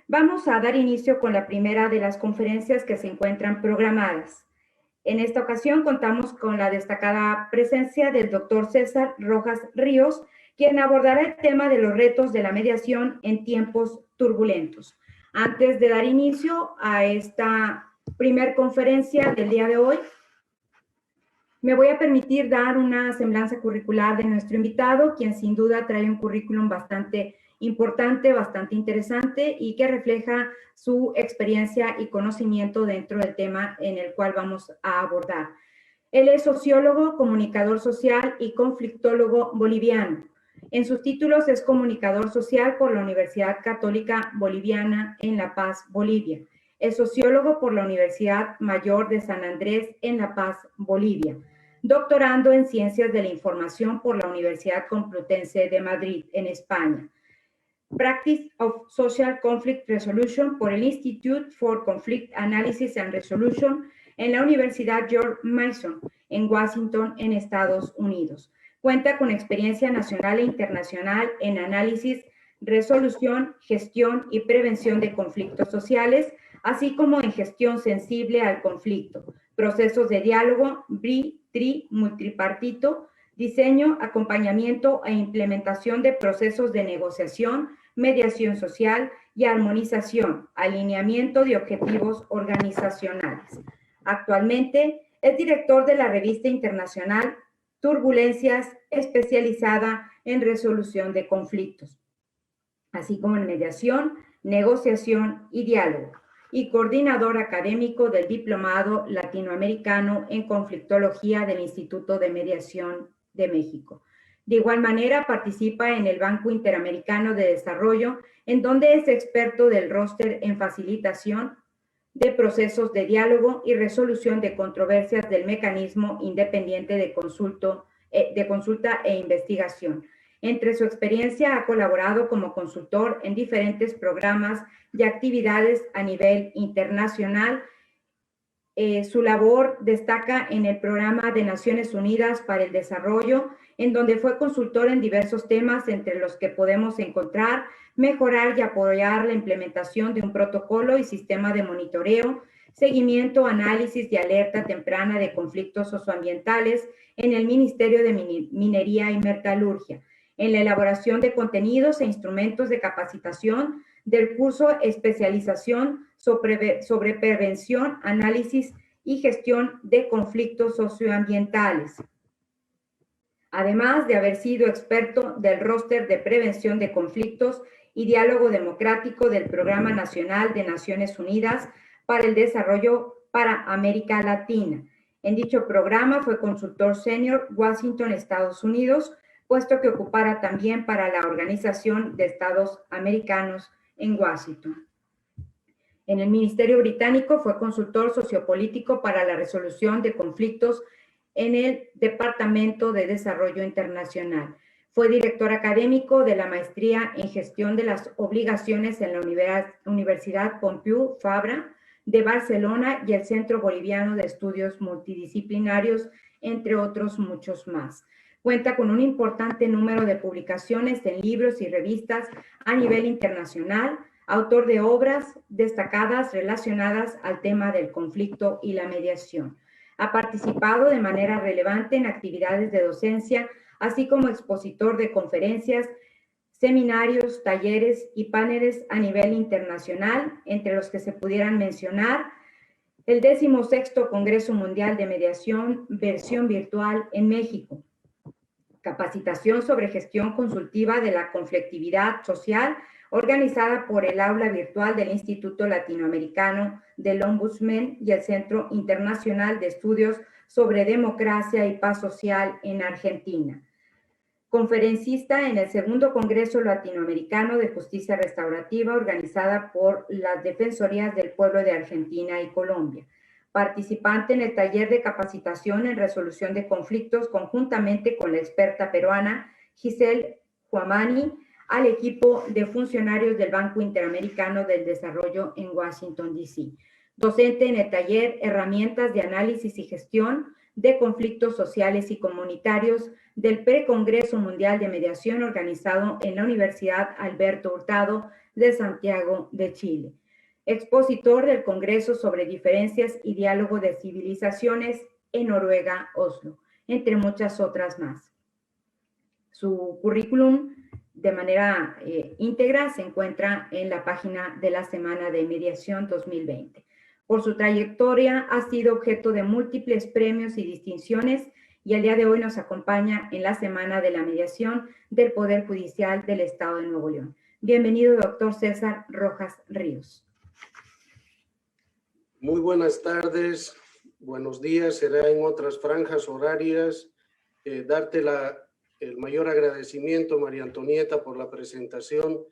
Vamos a dar inicio con la primera de las conferencias que se encuentran programadas. En esta ocasión contamos con la destacada presencia del doctor César Rojas Ríos, quien abordará el tema de los retos de la mediación en tiempos turbulentos. Antes de dar inicio a esta primer conferencia del día de hoy, me voy a permitir dar una semblanza curricular de nuestro invitado, quien sin duda trae un currículum bastante importante, bastante interesante y que refleja su experiencia y conocimiento dentro del tema en el cual vamos a abordar. Él es sociólogo, comunicador social y conflictólogo boliviano. En sus títulos es comunicador social por la Universidad Católica Boliviana en La Paz, Bolivia. Es sociólogo por la Universidad Mayor de San Andrés en La Paz, Bolivia. Doctorando en Ciencias de la Información por la Universidad Complutense de Madrid, en España. Practice of Social Conflict Resolution por el Institute for Conflict Analysis and Resolution en la Universidad George Mason, en Washington, en Estados Unidos. Cuenta con experiencia nacional e internacional en análisis, resolución, gestión y prevención de conflictos sociales, así como en gestión sensible al conflicto, procesos de diálogo, multipartito, diseño, acompañamiento e implementación de procesos de negociación, mediación social y armonización, alineamiento de objetivos organizacionales. Actualmente es director de la revista internacional Turbulencias, especializada en resolución de conflictos, así como en mediación, negociación y diálogo, y coordinador académico del Diplomado Latinoamericano en Conflictología del Instituto de Mediación de México. De igual manera, participa en el Banco Interamericano de Desarrollo, en donde es experto del roster en facilitación de procesos de diálogo y resolución de controversias del Mecanismo Independiente de Consulta e Investigación. Entre su experiencia, ha colaborado como consultor en diferentes programas y actividades a nivel internacional. Su labor destaca en el Programa de Naciones Unidas para el Desarrollo, en donde fue consultor en diversos temas, entre los que podemos encontrar mejorar y apoyar la implementación de un protocolo y sistema de monitoreo, seguimiento, análisis y alerta temprana de conflictos socioambientales en el Ministerio de Minería y Metalurgia, en la elaboración de contenidos e instrumentos de capacitación del curso especialización sobre prevención, análisis y gestión de conflictos socioambientales. Además de haber sido experto del roster de prevención de conflictos y diálogo democrático del Programa Nacional de Naciones Unidas para el Desarrollo para América Latina. En dicho programa fue consultor senior Washington, Estados Unidos, puesto que ocupara también para la Organización de Estados Americanos en Washington. En el Ministerio Británico fue consultor sociopolítico para la resolución de conflictos en el Departamento de Desarrollo Internacional. Fue director académico de la Maestría en Gestión de las Obligaciones en la Universidad Pompeu Fabra de Barcelona y el Centro Boliviano de Estudios Multidisciplinarios, entre otros muchos más. Cuenta con un importante número de publicaciones en libros y revistas a nivel internacional, autor de obras destacadas relacionadas al tema del conflicto y la mediación. Ha participado de manera relevante en actividades de docencia, así como expositor de conferencias, seminarios, talleres y paneles a nivel internacional, entre los que se pudieran mencionar el 16º Congreso Mundial de Mediación, versión virtual en México, capacitación sobre gestión consultiva de la conflictividad social, organizada por el aula virtual del Instituto Latinoamericano del Ombudsman y el Centro Internacional de Estudios sobre Democracia y Paz Social en Argentina. Conferencista en el segundo Congreso Latinoamericano de Justicia Restaurativa, organizada por las Defensorías del Pueblo de Argentina y Colombia. Participante en el taller de capacitación en resolución de conflictos conjuntamente con la experta peruana Giselle Huamani, al equipo de funcionarios del Banco Interamericano del Desarrollo en Washington, D.C. Docente en el taller Herramientas de Análisis y Gestión de Conflictos Sociales y Comunitarios del Precongreso Mundial de Mediación organizado en la Universidad Alberto Hurtado de Santiago de Chile. Expositor del Congreso sobre Diferencias y Diálogo de Civilizaciones en Noruega, Oslo, entre muchas otras más. Su currículum de manera íntegra se encuentra en la página de la Semana de Mediación 2020. Por su trayectoria ha sido objeto de múltiples premios y distinciones y al día de hoy nos acompaña en la Semana de la Mediación del Poder Judicial del Estado de Nuevo León. Bienvenido, doctor César Rojas Ríos. Muy buenas tardes, buenos días, será en otras franjas horarias. Darte el mayor agradecimiento, María Antonieta, por la presentación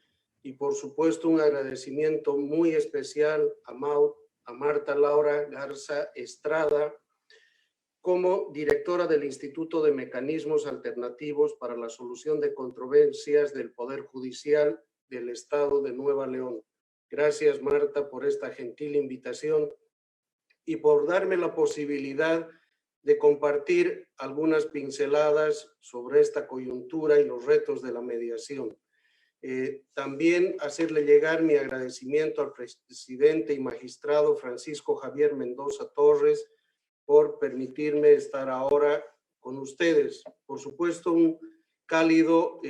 y por supuesto un agradecimiento muy especial a Marta Laura Garza Estrada, como directora del Instituto de Mecanismos Alternativos para la Solución de Controversias del Poder Judicial del Estado de Nueva León. Gracias, Marta, por esta gentil invitación y por darme la posibilidad de compartir algunas pinceladas sobre esta coyuntura y los retos de la mediación. También hacerle llegar mi agradecimiento al presidente y magistrado Francisco Javier Mendoza Torres por permitirme estar ahora con ustedes. Por supuesto, un cálido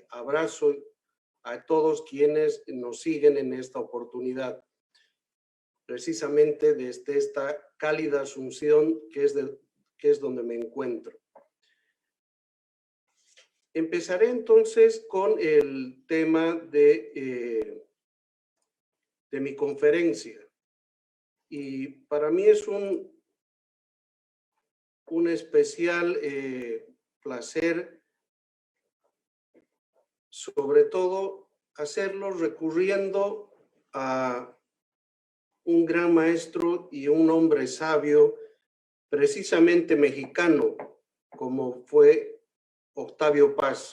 abrazo a todos quienes nos siguen en esta oportunidad, precisamente desde esta cálida Asunción que es donde me encuentro. Empezaré entonces con el tema de mi conferencia. Y para mí es un especial placer, sobre todo, hacerlo recurriendo a un gran maestro y un hombre sabio, precisamente mexicano, como fue Octavio Paz.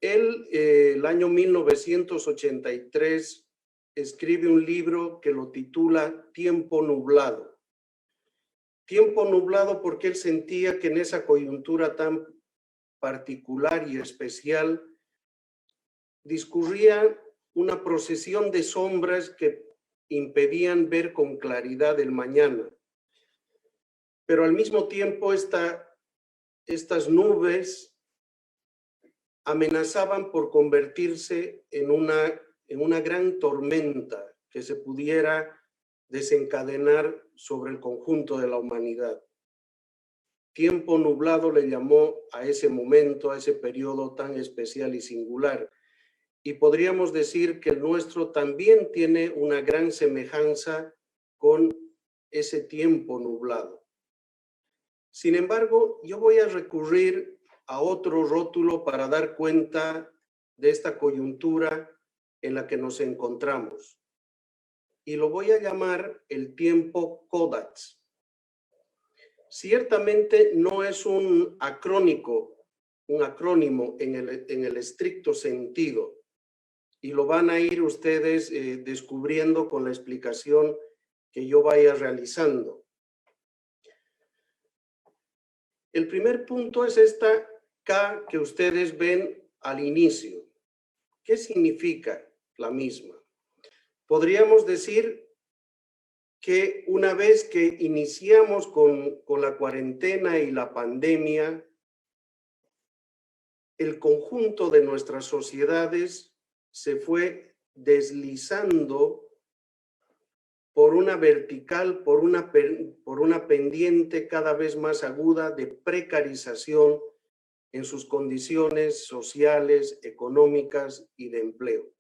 Él, el año 1983, escribe un libro que lo titula Tiempo Nublado. Tiempo nublado porque él sentía que en esa coyuntura tan particular y especial discurría una procesión de sombras que impedían ver con claridad el mañana. Pero al mismo tiempo estas nubes amenazaban por convertirse en una gran tormenta que se pudiera desencadenar sobre el conjunto de la humanidad. Tiempo nublado le llamó a ese momento, a ese periodo tan especial y singular. Y podríamos decir que el nuestro también tiene una gran semejanza con ese tiempo nublado. Sin embargo, yo voy a recurrir a otro rótulo para dar cuenta de esta coyuntura en la que nos encontramos. Y lo voy a llamar el tiempo Kodaks. Ciertamente no es un acrónimo en el estricto sentido, y lo van a ir ustedes descubriendo con la explicación que yo vaya realizando. El primer punto es esta K que ustedes ven al inicio. ¿Qué significa la misma? Podríamos decir que una vez que iniciamos con la cuarentena y la pandemia, el conjunto de nuestras sociedades se fue deslizando por una vertical, por una pendiente cada vez más aguda de precarización en sus condiciones sociales, económicas y de empleo.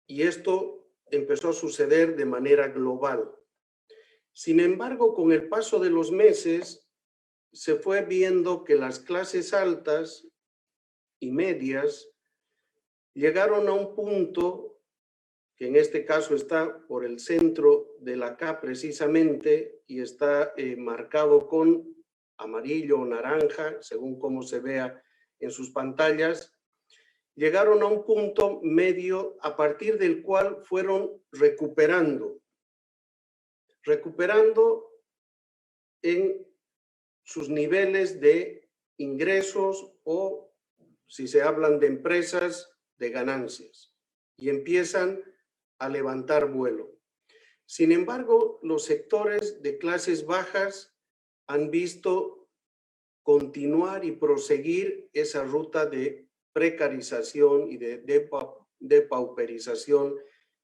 Y esto empezó a suceder de manera global. Sin embargo, con el paso de los meses, se fue viendo que las clases altas y medias llegaron a un punto, que en este caso está por el centro de la K precisamente, y está marcado con amarillo o naranja, según cómo se vea en sus pantallas, llegaron a un punto medio a partir del cual fueron recuperando recuperando en sus niveles de ingresos o, si se hablan de empresas, de ganancias, y empiezan a levantar vuelo. Sin embargo, los sectores de clases bajas han visto continuar y proseguir esa ruta de precarización y de depauperización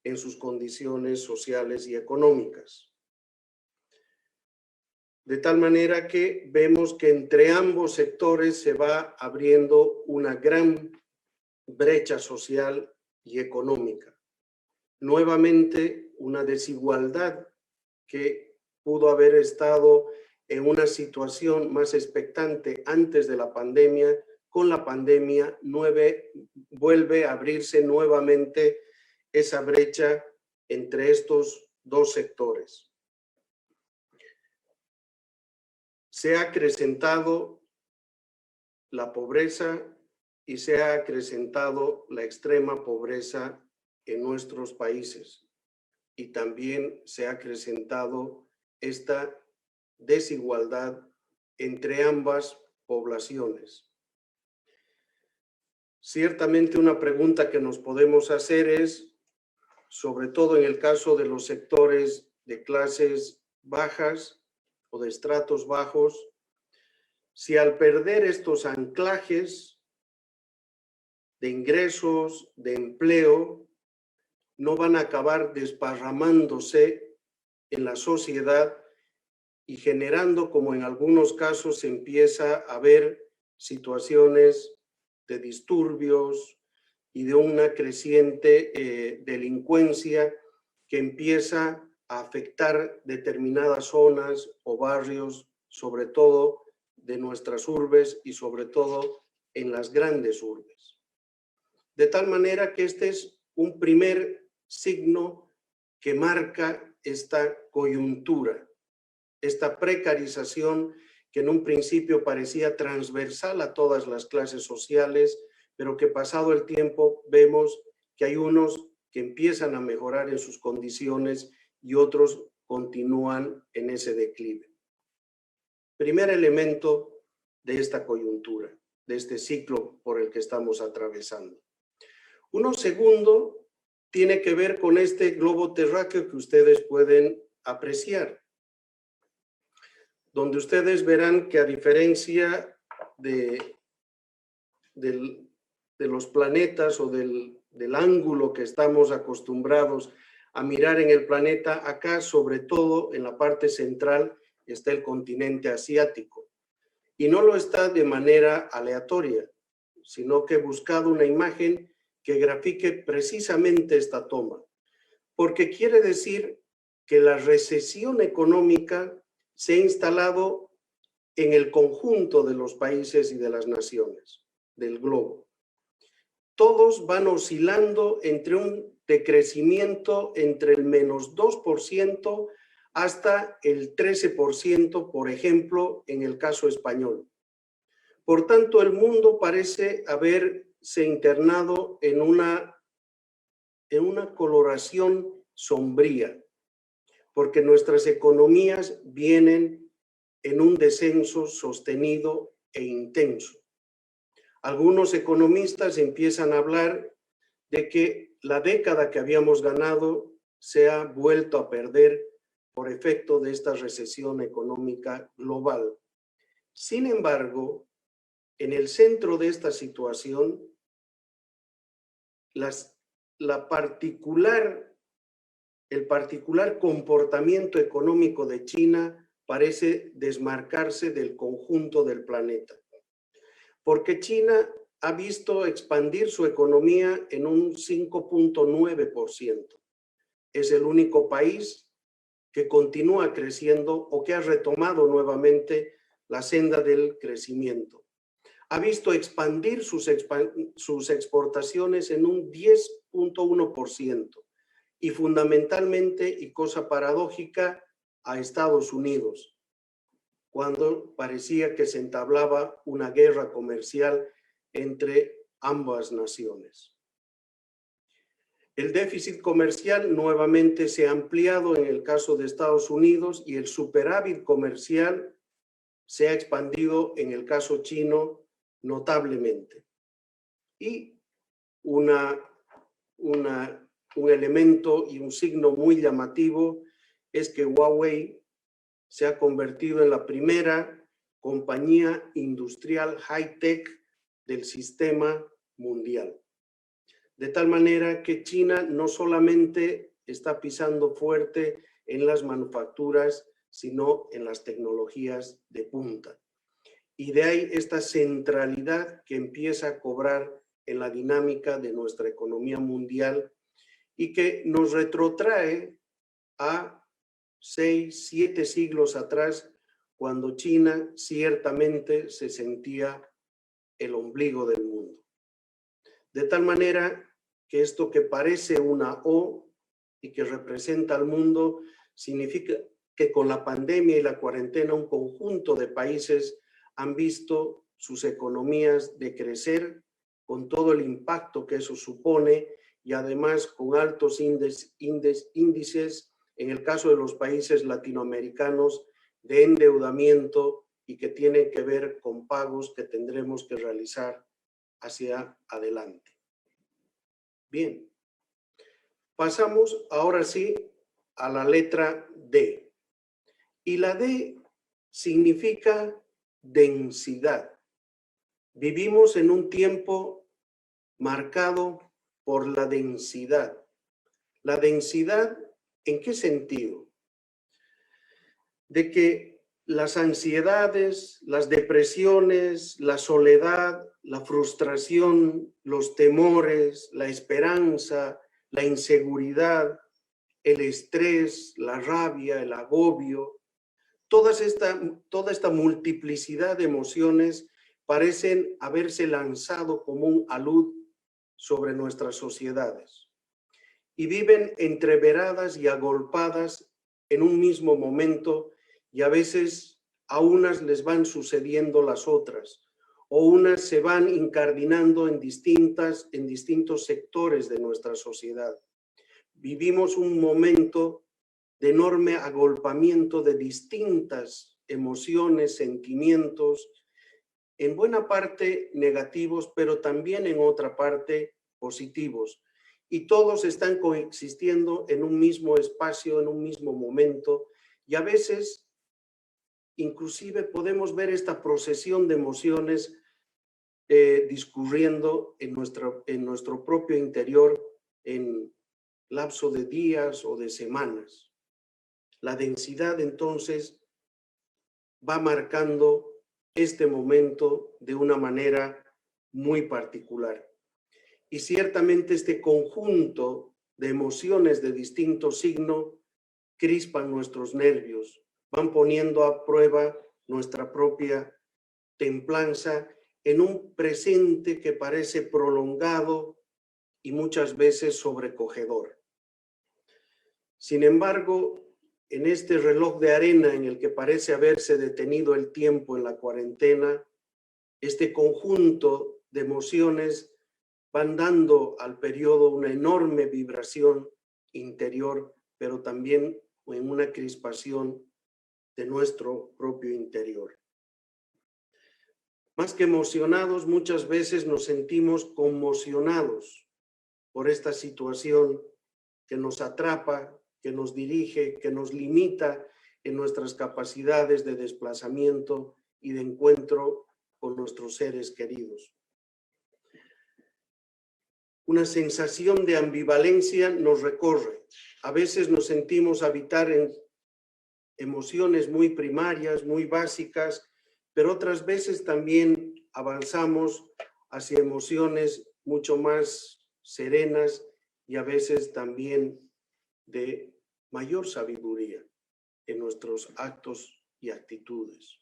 en sus condiciones sociales y económicas. De tal manera que vemos que entre ambos sectores se va abriendo una gran brecha social y económica. Nuevamente, una desigualdad que pudo haber estado en una situación más expectante antes de la pandemia, con la pandemia vuelve a abrirse nuevamente esa brecha entre estos dos sectores. Se ha acrecentado la pobreza y se ha acrecentado la extrema pobreza en nuestros países, y también se ha acrecentado esta desigualdad entre ambas poblaciones. Ciertamente una pregunta que nos podemos hacer es, sobre todo en el caso de los sectores de clases bajas o de estratos bajos, si al perder estos anclajes de ingresos, de empleo, no van a acabar desparramándose en la sociedad y generando, como en algunos casos se empieza a ver, situaciones de disturbios y de una creciente delincuencia que empieza a afectar determinadas zonas o barrios, sobre todo de nuestras urbes y sobre todo en las grandes urbes. De tal manera que este es un primer signo que marca esta coyuntura, esta precarización que en un principio parecía transversal a todas las clases sociales, pero que pasado el tiempo vemos que hay unos que empiezan a mejorar en sus condiciones y otros continúan en ese declive. Primer elemento de esta coyuntura, de este ciclo por el que estamos atravesando. Uno segundo tiene que ver con este globo terráqueo que ustedes pueden apreciar, donde ustedes verán que a diferencia de los planetas o del ángulo que estamos acostumbrados a mirar en el planeta, acá sobre todo en la parte central está el continente asiático. Y no lo está de manera aleatoria, sino que he buscado una imagen que grafique precisamente esta toma, porque quiere decir que la recesión económica se ha instalado en el conjunto de los países y de las naciones del globo. Todos van oscilando entre un decrecimiento entre el -2% hasta el 13%, por ejemplo, en el caso español. Por tanto, el mundo parece haberse internado en una coloración sombría, porque nuestras economías vienen en un descenso sostenido e intenso. Algunos economistas empiezan a hablar de que la década que habíamos ganado se ha vuelto a perder por efecto de esta recesión económica global. Sin embargo, en el centro de esta situación, el particular comportamiento económico de China parece desmarcarse del conjunto del planeta, porque China ha visto expandir su economía en un 5.9%. Es el único país que continúa creciendo o que ha retomado nuevamente la senda del crecimiento. Ha visto expandir sus exportaciones en un 10.1% y fundamentalmente, y cosa paradójica, a Estados Unidos, cuando parecía que se entablaba una guerra comercial entre ambas naciones. El déficit comercial nuevamente se ha ampliado en el caso de Estados Unidos y el superávit comercial se ha expandido en el caso chino notablemente. Y un elemento y un signo muy llamativo es que Huawei se ha convertido en la primera compañía industrial high-tech del sistema mundial. De tal manera que China no solamente está pisando fuerte en las manufacturas, sino en las tecnologías de punta. Y de ahí esta centralidad que empieza a cobrar en la dinámica de nuestra economía mundial y que nos retrotrae a 6, 7 siglos atrás, cuando China ciertamente se sentía el ombligo del mundo. De tal manera que esto que parece una O y que representa al mundo, significa que con la pandemia y la cuarentena un conjunto de países han visto sus economías decrecer con todo el impacto que eso supone y además con altos índices, en el caso de los países latinoamericanos, de endeudamiento y que tiene que ver con pagos que tendremos que realizar hacia adelante. Bien, pasamos ahora sí a la letra D. Y la D significa densidad. Vivimos en un tiempo marcado por la densidad. ¿La densidad en qué sentido? De que las ansiedades, las depresiones, la soledad, la frustración, los temores, la esperanza, la inseguridad, el estrés, la rabia, el agobio, toda esta multiplicidad de emociones parecen haberse lanzado como un alud sobre nuestras sociedades y viven entreveradas y agolpadas en un mismo momento, y a veces a unas les van sucediendo las otras, o unas se van incardinando en distintos sectores de nuestra sociedad. Vivimos un momento de enorme agolpamiento de distintas emociones, sentimientos, en buena parte negativos, pero también en otra parte positivos. Y todos están coexistiendo en un mismo espacio, en un mismo momento, y a veces inclusive podemos ver esta procesión de emociones discurriendo en nuestro propio interior en lapso de días o de semanas. La densidad entonces va marcando este momento de una manera muy particular. Y ciertamente este conjunto de emociones de distinto signo crispan nuestros nervios, van poniendo a prueba nuestra propia templanza en un presente que parece prolongado y muchas veces sobrecogedor. Sin embargo, en este reloj de arena en el que parece haberse detenido el tiempo en la cuarentena, este conjunto de emociones van dando al periodo una enorme vibración interior, pero también en una crispación de nuestro propio interior. Más que emocionados, muchas veces nos sentimos conmocionados por esta situación que nos atrapa, que nos dirige, que nos limita en nuestras capacidades de desplazamiento y de encuentro con nuestros seres queridos. Una sensación de ambivalencia nos recorre. A veces nos sentimos habitar en emociones muy primarias, muy básicas, pero otras veces también avanzamos hacia emociones mucho más serenas y a veces también de mayor sabiduría en nuestros actos y actitudes.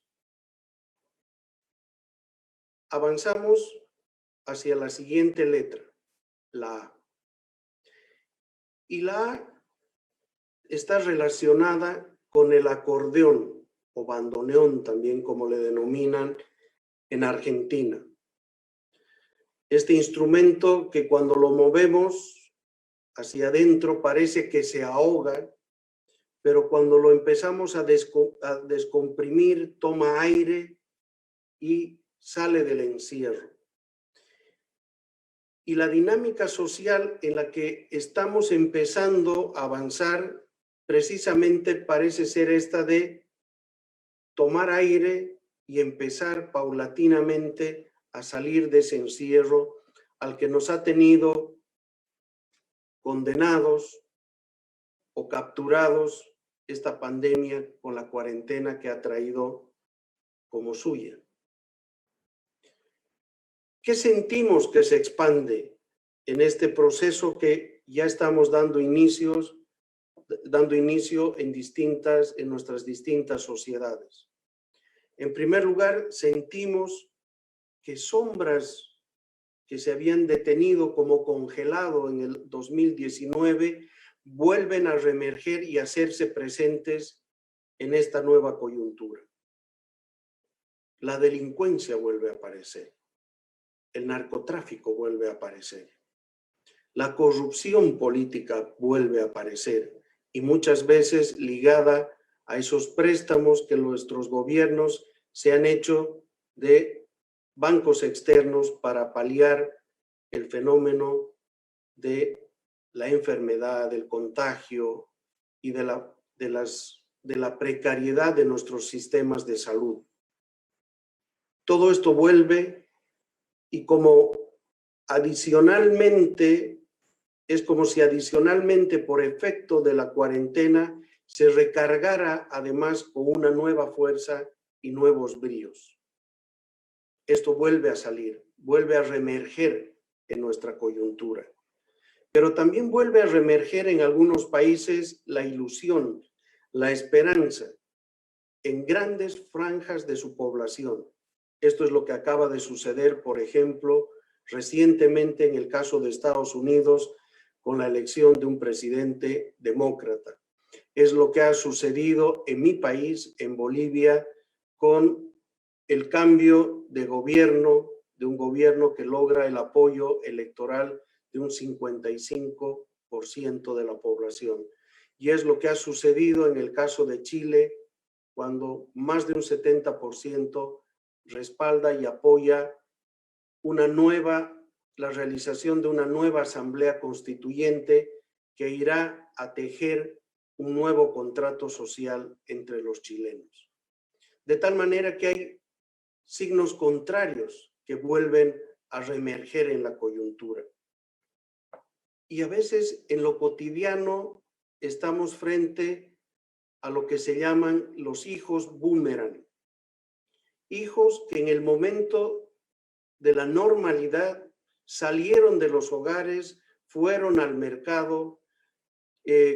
Avanzamos hacia la siguiente letra, la A. Y la A está relacionada con el acordeón o bandoneón, también como le denominan en Argentina. Este instrumento que cuando lo movemos hacia adentro parece que se ahoga, pero cuando lo empezamos a descomprimir, toma aire y sale del encierro. Y la dinámica social en la que estamos empezando a avanzar precisamente parece ser esta de tomar aire y empezar paulatinamente a salir de ese encierro al que nos ha tenido condenados o capturados esta pandemia con la cuarentena que ha traído como suya. ¿Qué sentimos que se expande en este proceso que ya estamos dando inicio en nuestras distintas sociedades? En primer lugar, sentimos que sombras que se habían detenido como congelado en el 2019 vuelven a reemerger y a hacerse presentes en esta nueva coyuntura. La delincuencia vuelve a aparecer. El narcotráfico vuelve a aparecer. La corrupción política vuelve a aparecer y muchas veces ligada a esos préstamos que nuestros gobiernos se han hecho de bancos externos para paliar el fenómeno de la enfermedad, del contagio y de la precariedad de nuestros sistemas de salud. Todo esto vuelve y es como si adicionalmente por efecto de la cuarentena se recargara además con una nueva fuerza y nuevos bríos. Esto vuelve a salir, vuelve a reemerger en nuestra coyuntura. Pero también vuelve a reemerger en algunos países la ilusión, la esperanza en grandes franjas de su población. Esto es lo que acaba de suceder, por ejemplo, recientemente en el caso de Estados Unidos con la elección de un presidente demócrata. Es lo que ha sucedido en mi país, en Bolivia, con el cambio de gobierno, de un gobierno que logra el apoyo electoral de un 55% de la población. Y es lo que ha sucedido en el caso de Chile, cuando más de un 70% respalda y apoya la realización de una nueva asamblea constituyente que irá a tejer un nuevo contrato social entre los chilenos. De tal manera que hay signos contrarios que vuelven a reemerger en la coyuntura. Y a veces en lo cotidiano estamos frente a lo que se llaman los hijos boomerang. Hijos que en el momento de la normalidad salieron de los hogares, fueron al mercado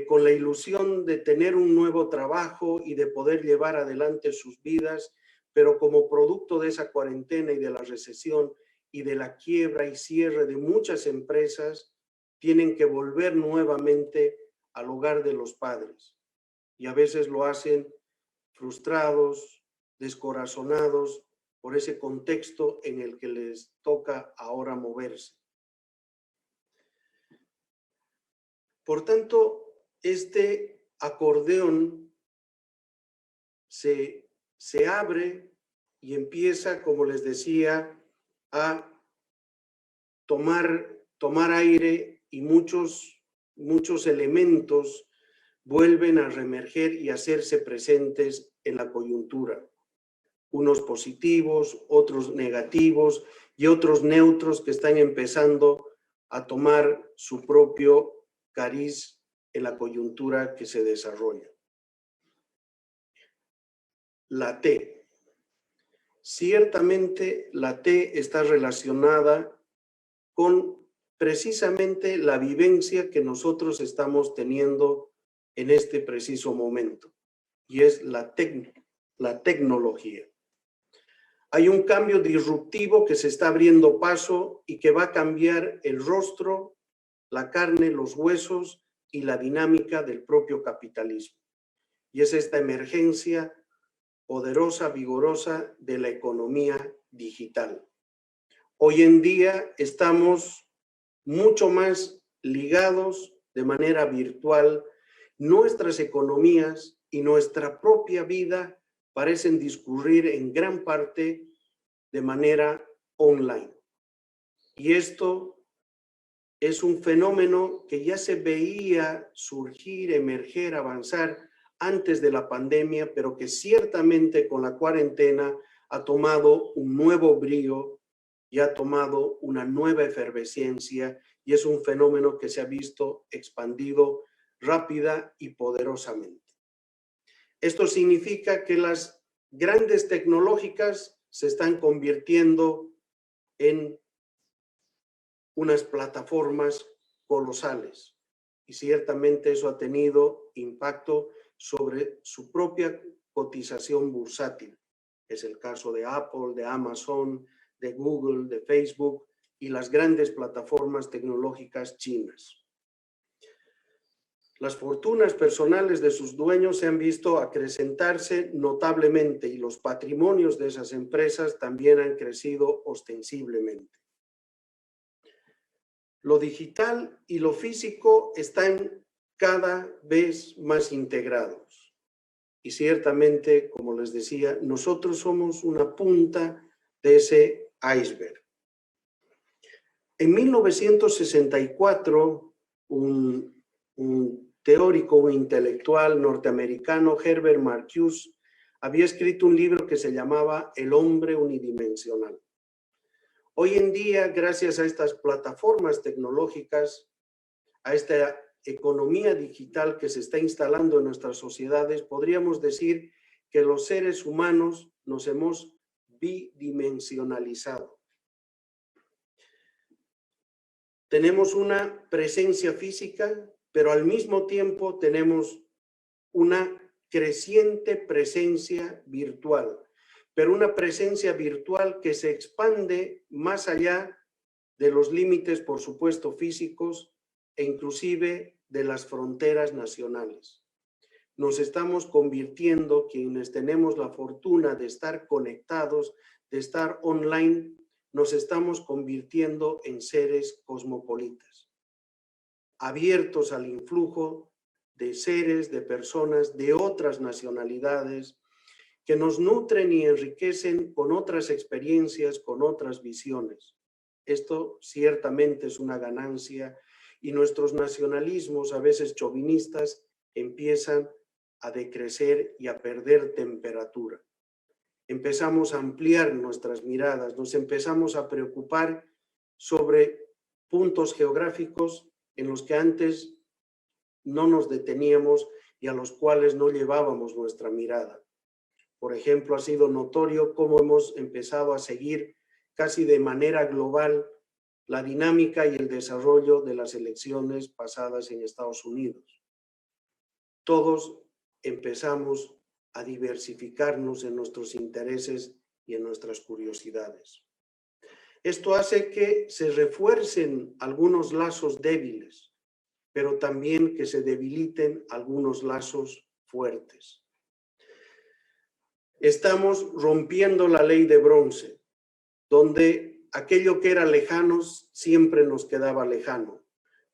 con la ilusión de tener un nuevo trabajo y de poder llevar adelante sus vidas, pero como producto de esa cuarentena y de la recesión y de la quiebra y cierre de muchas empresas, tienen que volver nuevamente al hogar de los padres. Y a veces lo hacen frustrados, descorazonados por ese contexto en el que les toca ahora moverse. Por tanto, este acordeón se abre y empieza, como les decía, a tomar aire y muchos elementos vuelven a reemerger y a hacerse presentes en la coyuntura. Unos positivos, otros negativos y otros neutros que están empezando a tomar su propio cariz en la coyuntura que se desarrolla. La T. Ciertamente la T está relacionada con precisamente la vivencia que nosotros estamos teniendo en este preciso momento, y es la tecnología. Hay un cambio disruptivo que se está abriendo paso y que va a cambiar el rostro, la carne, los huesos y la dinámica del propio capitalismo. Y es esta emergencia poderosa, vigorosa de la economía digital. Hoy en día estamos mucho más ligados de manera virtual, nuestras economías y nuestra propia vida parecen discurrir en gran parte de manera online. Y esto es un fenómeno que ya se veía surgir, emerger, avanzar antes de la pandemia, pero que ciertamente con la cuarentena ha tomado un nuevo brío y ha tomado una nueva efervescencia, y es un fenómeno que se ha visto expandido rápida y poderosamente. Esto significa que las grandes tecnológicas se están convirtiendo en unas plataformas colosales, y ciertamente eso ha tenido impacto sobre su propia cotización bursátil. Es el caso de Apple, de Amazon, de Google, de Facebook y las grandes plataformas tecnológicas chinas. Las fortunas personales de sus dueños se han visto acrecentarse notablemente y los patrimonios de esas empresas también han crecido ostensiblemente. Lo digital y lo físico están cada vez más integrados. Y ciertamente, como les decía, nosotros somos una punta de ese iceberg. En 1964, un teórico, un intelectual norteamericano, Herbert Marcuse, había escrito un libro que se llamaba El hombre unidimensional. Hoy en día, gracias a estas plataformas tecnológicas, a esta economía digital que se está instalando en nuestras sociedades, podríamos decir que los seres humanos nos hemos bidimensionalizado. Tenemos una presencia física, pero al mismo tiempo tenemos una creciente presencia virtual, pero una presencia virtual que se expande más allá de los límites, por supuesto, físicos e inclusive de las fronteras nacionales. Nos estamos convirtiendo, quienes tenemos la fortuna de estar conectados, de estar online, nos estamos convirtiendo en seres cosmopolitas, abiertos al influjo de seres, de personas de otras nacionalidades, que nos nutren y enriquecen con otras experiencias, con otras visiones. Esto ciertamente es una ganancia y nuestros nacionalismos, a veces chauvinistas, empiezan a decrecer y a perder temperatura. Empezamos a ampliar nuestras miradas, nos empezamos a preocupar sobre puntos geográficos en los que antes no nos deteníamos y a los cuales no llevábamos nuestra mirada. Por ejemplo, ha sido notorio cómo hemos empezado a seguir casi de manera global la dinámica y el desarrollo de las elecciones pasadas en Estados Unidos. Todos empezamos a diversificarnos en nuestros intereses y en nuestras curiosidades. Esto hace que se refuercen algunos lazos débiles, pero también que se debiliten algunos lazos fuertes. Estamos rompiendo la ley de bronce, donde aquello que era lejano siempre nos quedaba lejano.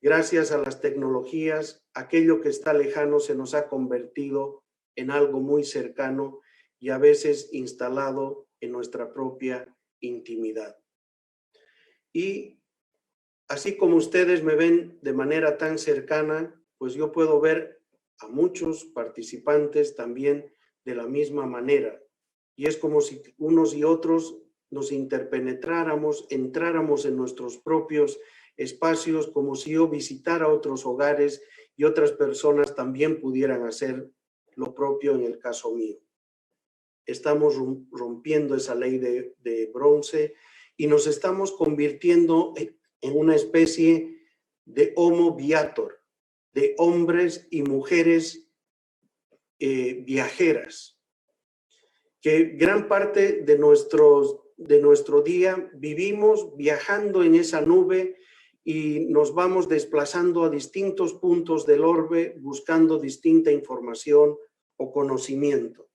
Gracias a las tecnologías, aquello que está lejano se nos ha convertido en algo muy cercano y a veces instalado en nuestra propia intimidad. Y así como ustedes me ven de manera tan cercana, pues yo puedo ver a muchos participantes también de la misma manera. Y es como si unos y otros nos interpenetráramos, entráramos en nuestros propios espacios, como si yo visitara otros hogares y otras personas también pudieran hacer lo propio en el caso mío. Estamos rompiendo esa ley de bronce y nos estamos convirtiendo en una especie de homo viator, de hombres y mujeres viajeras, que gran parte de nuestro día vivimos viajando en esa nube y nos vamos desplazando a distintos puntos del orbe buscando distinta información o conocimiento.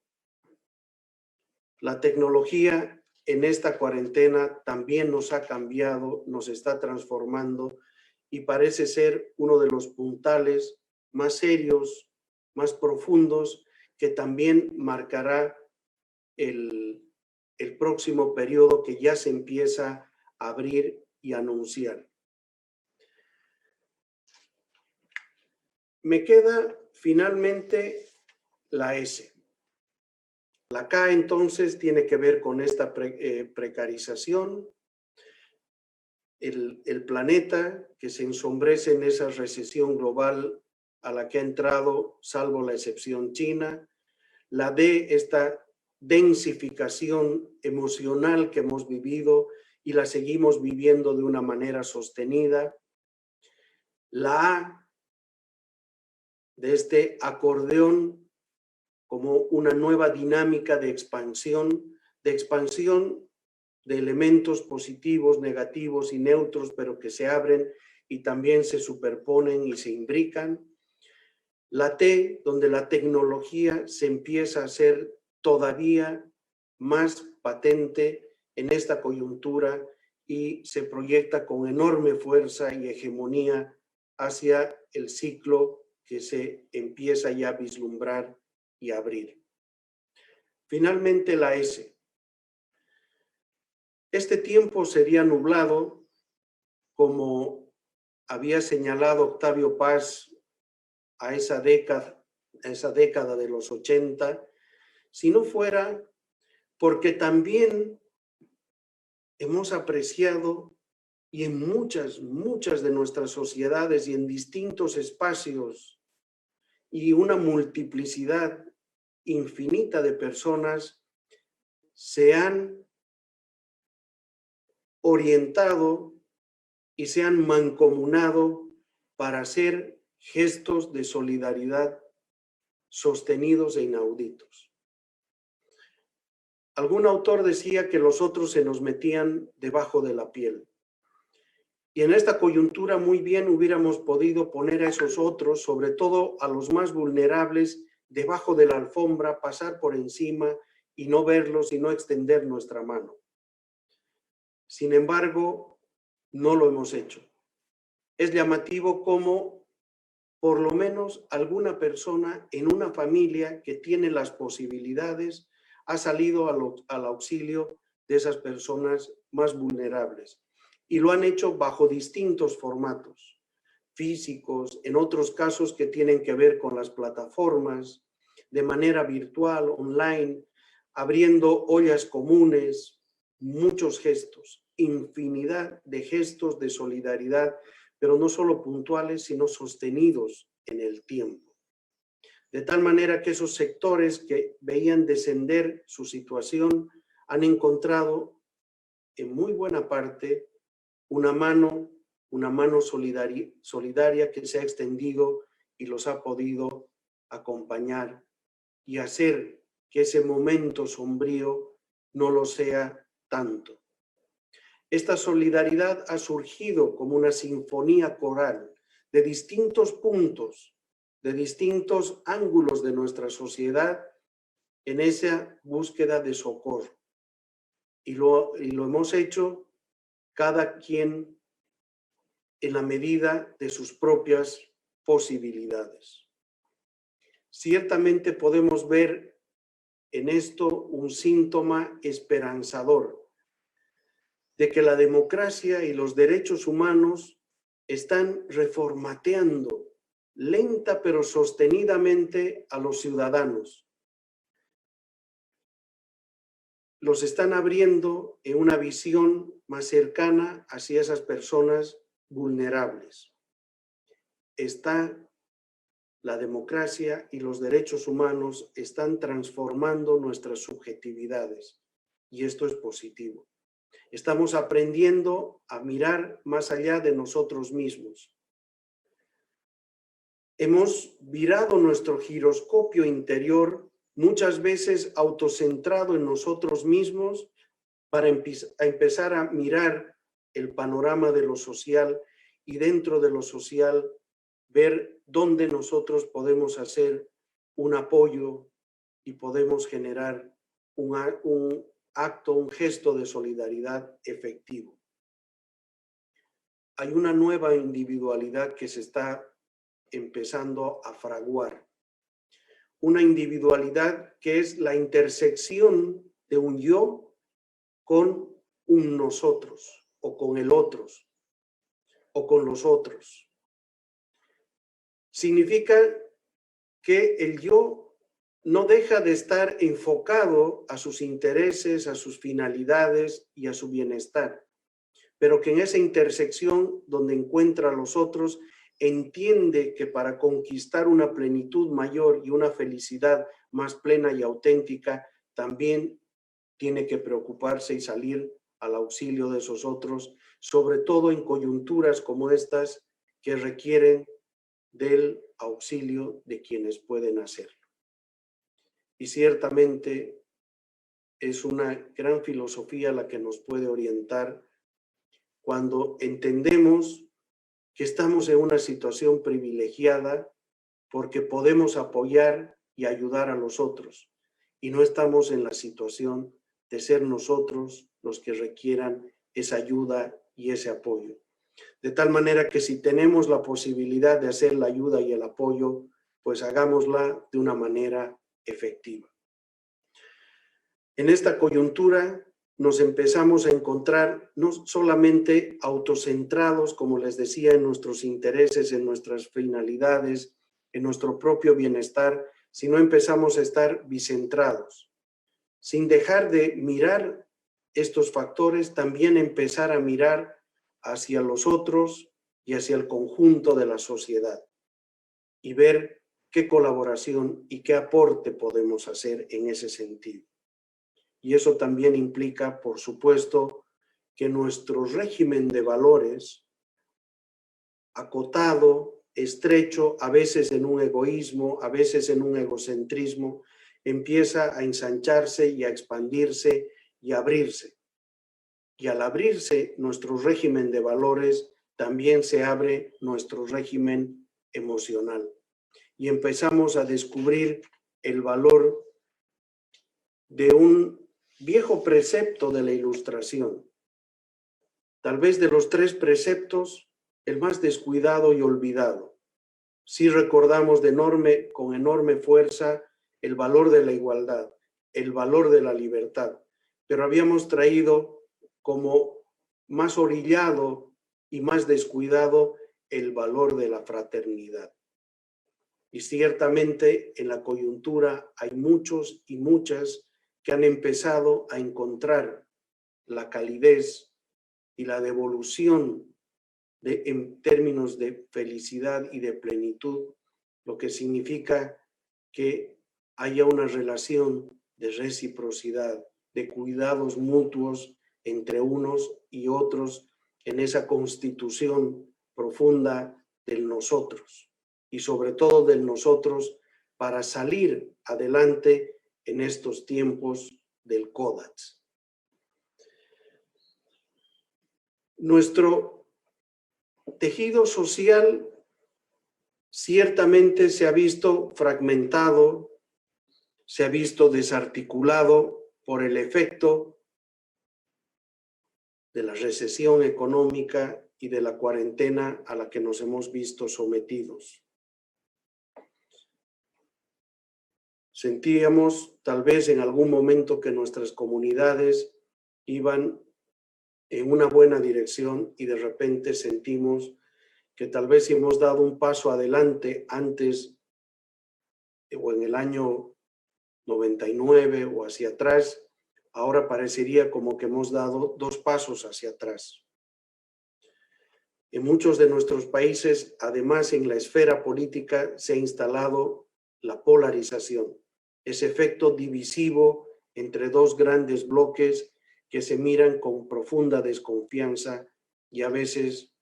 La tecnología en esta cuarentena también nos ha cambiado, nos está transformando y parece ser uno de los puntales más serios, más profundos, que también marcará el próximo periodo que ya se empieza a abrir y anunciar. Me queda finalmente la S. La K entonces tiene que ver con esta precarización, el planeta que se ensombrece en esa recesión global a la que ha entrado, salvo la excepción China. La D, esta densificación emocional que hemos vivido y la seguimos viviendo de una manera sostenida. La A, de este acordeón como una nueva dinámica de expansión de elementos positivos, negativos y neutros, pero que se abren y también se superponen y se imbrican. La T, donde la tecnología se empieza a hacer todavía más patente en esta coyuntura y se proyecta con enorme fuerza y hegemonía hacia el ciclo que se empieza ya a vislumbrar y a abrir. Finalmente, la S. Este tiempo sería nublado, como había señalado Octavio Paz a esa década de los 80, si no fuera porque también hemos apreciado y en muchas de nuestras sociedades y en distintos espacios y una multiplicidad infinita de personas se han orientado y se han mancomunado para hacer gestos de solidaridad sostenidos e inauditos. Algún autor decía que los otros se nos metían debajo de la piel. Y en esta coyuntura muy bien hubiéramos podido poner a esos otros, sobre todo a los más vulnerables, debajo de la alfombra, pasar por encima y no verlos y no extender nuestra mano. Sin embargo, no lo hemos hecho. Es llamativo cómo por lo menos alguna persona en una familia que tiene las posibilidades ha salido al auxilio de esas personas más vulnerables. Y lo han hecho bajo distintos formatos físicos, en otros casos que tienen que ver con las plataformas, de manera virtual, online, abriendo ollas comunes, muchos gestos, infinidad de gestos de solidaridad, pero no solo puntuales, sino sostenidos en el tiempo. De tal manera que esos sectores que veían descender su situación han encontrado en muy buena parte una mano solidaria que se ha extendido y los ha podido acompañar y hacer que ese momento sombrío no lo sea tanto. Esta solidaridad ha surgido como una sinfonía coral de distintos puntos, de distintos ángulos de nuestra sociedad en esa búsqueda de socorro. Y lo hemos hecho cada quien en la medida de sus propias posibilidades. Ciertamente podemos ver en esto un síntoma esperanzador de que la democracia y los derechos humanos están reformateando lenta pero sostenidamente a los ciudadanos. Los están abriendo en una visión más cercana hacia esas personas vulnerables. La democracia y los derechos humanos están transformando nuestras subjetividades y esto es positivo. Estamos aprendiendo a mirar más allá de nosotros mismos. Hemos virado nuestro giroscopio interior, muchas veces autocentrado en nosotros mismos, para empezar a mirar el panorama de lo social y dentro de lo social ver dónde nosotros podemos hacer un apoyo y podemos generar un acto, un gesto de solidaridad efectivo. hay una nueva individualidad que se está empezando a fraguar. Una individualidad que es la intersección de un yo con un nosotros, o con el otros, o con los otros. Significa que el yo no deja de estar enfocado a sus intereses, a sus finalidades y a su bienestar, pero que en esa intersección donde encuentra a los otros, entiende que para conquistar una plenitud mayor y una felicidad más plena y auténtica, también tiene que preocuparse y salir al auxilio de esos otros, sobre todo en coyunturas como estas que requieren del auxilio de quienes pueden hacerlo. Y ciertamente es una gran filosofía la que nos puede orientar cuando entendemos que estamos en una situación privilegiada porque podemos apoyar y ayudar a los otros y no estamos en la situación de ser nosotros los que requieran esa ayuda y ese apoyo. De tal manera que si tenemos la posibilidad de hacer la ayuda y el apoyo, pues hagámosla de una manera efectiva. En esta coyuntura nos empezamos a encontrar no solamente autocentrados, como les decía, en nuestros intereses, en nuestras finalidades, en nuestro propio bienestar, sino empezamos a estar bicentrados. Sin dejar de mirar estos factores, también empezar a mirar hacia los otros y hacia el conjunto de la sociedad y ver qué colaboración y qué aporte podemos hacer en ese sentido. Y eso también implica, por supuesto, que nuestro régimen de valores, acotado, estrecho, a veces en un egoísmo, a veces en un egocentrismo, empieza a ensancharse y a expandirse y a abrirse. Y al abrirse nuestro régimen de valores, también se abre nuestro régimen emocional. Y empezamos a descubrir el valor de un viejo precepto de la Ilustración. Tal vez de los 3 preceptos, el más descuidado y olvidado. Sí recordamos con enorme fuerza el valor de la igualdad, el valor de la libertad, pero habíamos traído como más orillado y más descuidado el valor de la fraternidad. Y ciertamente en la coyuntura hay muchos y muchas que han empezado a encontrar la calidez y la devolución en términos de felicidad y de plenitud, lo que significa que haya una relación de reciprocidad, de cuidados mutuos entre unos y otros en esa constitución profunda del nosotros y sobre todo del nosotros para salir adelante en estos tiempos del Codax. Nuestro tejido social ciertamente se ha visto fragmentado, se ha visto desarticulado por el efecto de la recesión económica y de la cuarentena a la que nos hemos visto sometidos. Sentíamos tal vez en algún momento que nuestras comunidades iban en una buena dirección y de repente sentimos que tal vez si hemos dado un paso adelante antes o en el año 99 o hacia atrás, ahora parecería como que hemos dado 2 pasos hacia atrás. En muchos de nuestros países, además en la esfera política, se ha instalado la polarización, ese efecto divisivo entre 2 grandes bloques que se miran con profunda desconfianza y a veces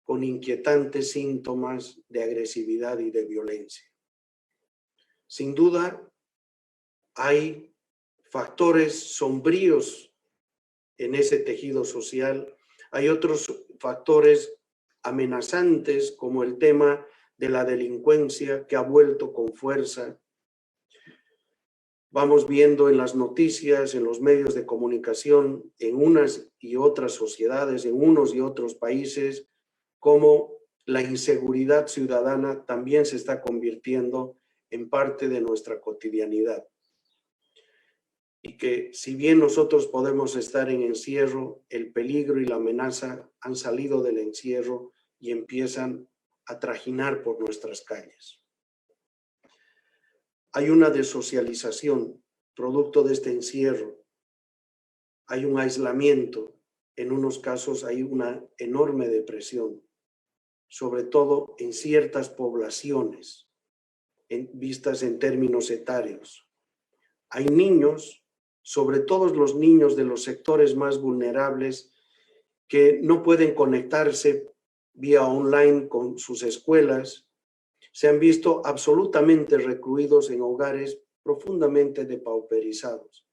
con inquietantes síntomas de agresividad y de violencia. Sin duda, hay factores sombríos en ese tejido social, hay otros factores amenazantes como el tema de la delincuencia que ha vuelto con fuerza. Vamos viendo en las noticias, en los medios de comunicación, en unas y otras sociedades, en unos y otros países, cómo la inseguridad ciudadana también se está convirtiendo en parte de nuestra cotidianidad. Y que si bien nosotros podemos estar en encierro, el peligro y la amenaza han salido del encierro y empiezan a trajinar por nuestras calles. Hay una desocialización producto de este encierro. Hay un aislamiento. En unos casos hay una enorme depresión, sobre todo en ciertas poblaciones, vistas en términos etarios. Hay niños, sobre todo los niños de los sectores más vulnerables, que no pueden conectarse vía online con sus escuelas, se han visto absolutamente recluidos en hogares profundamente depauperizados.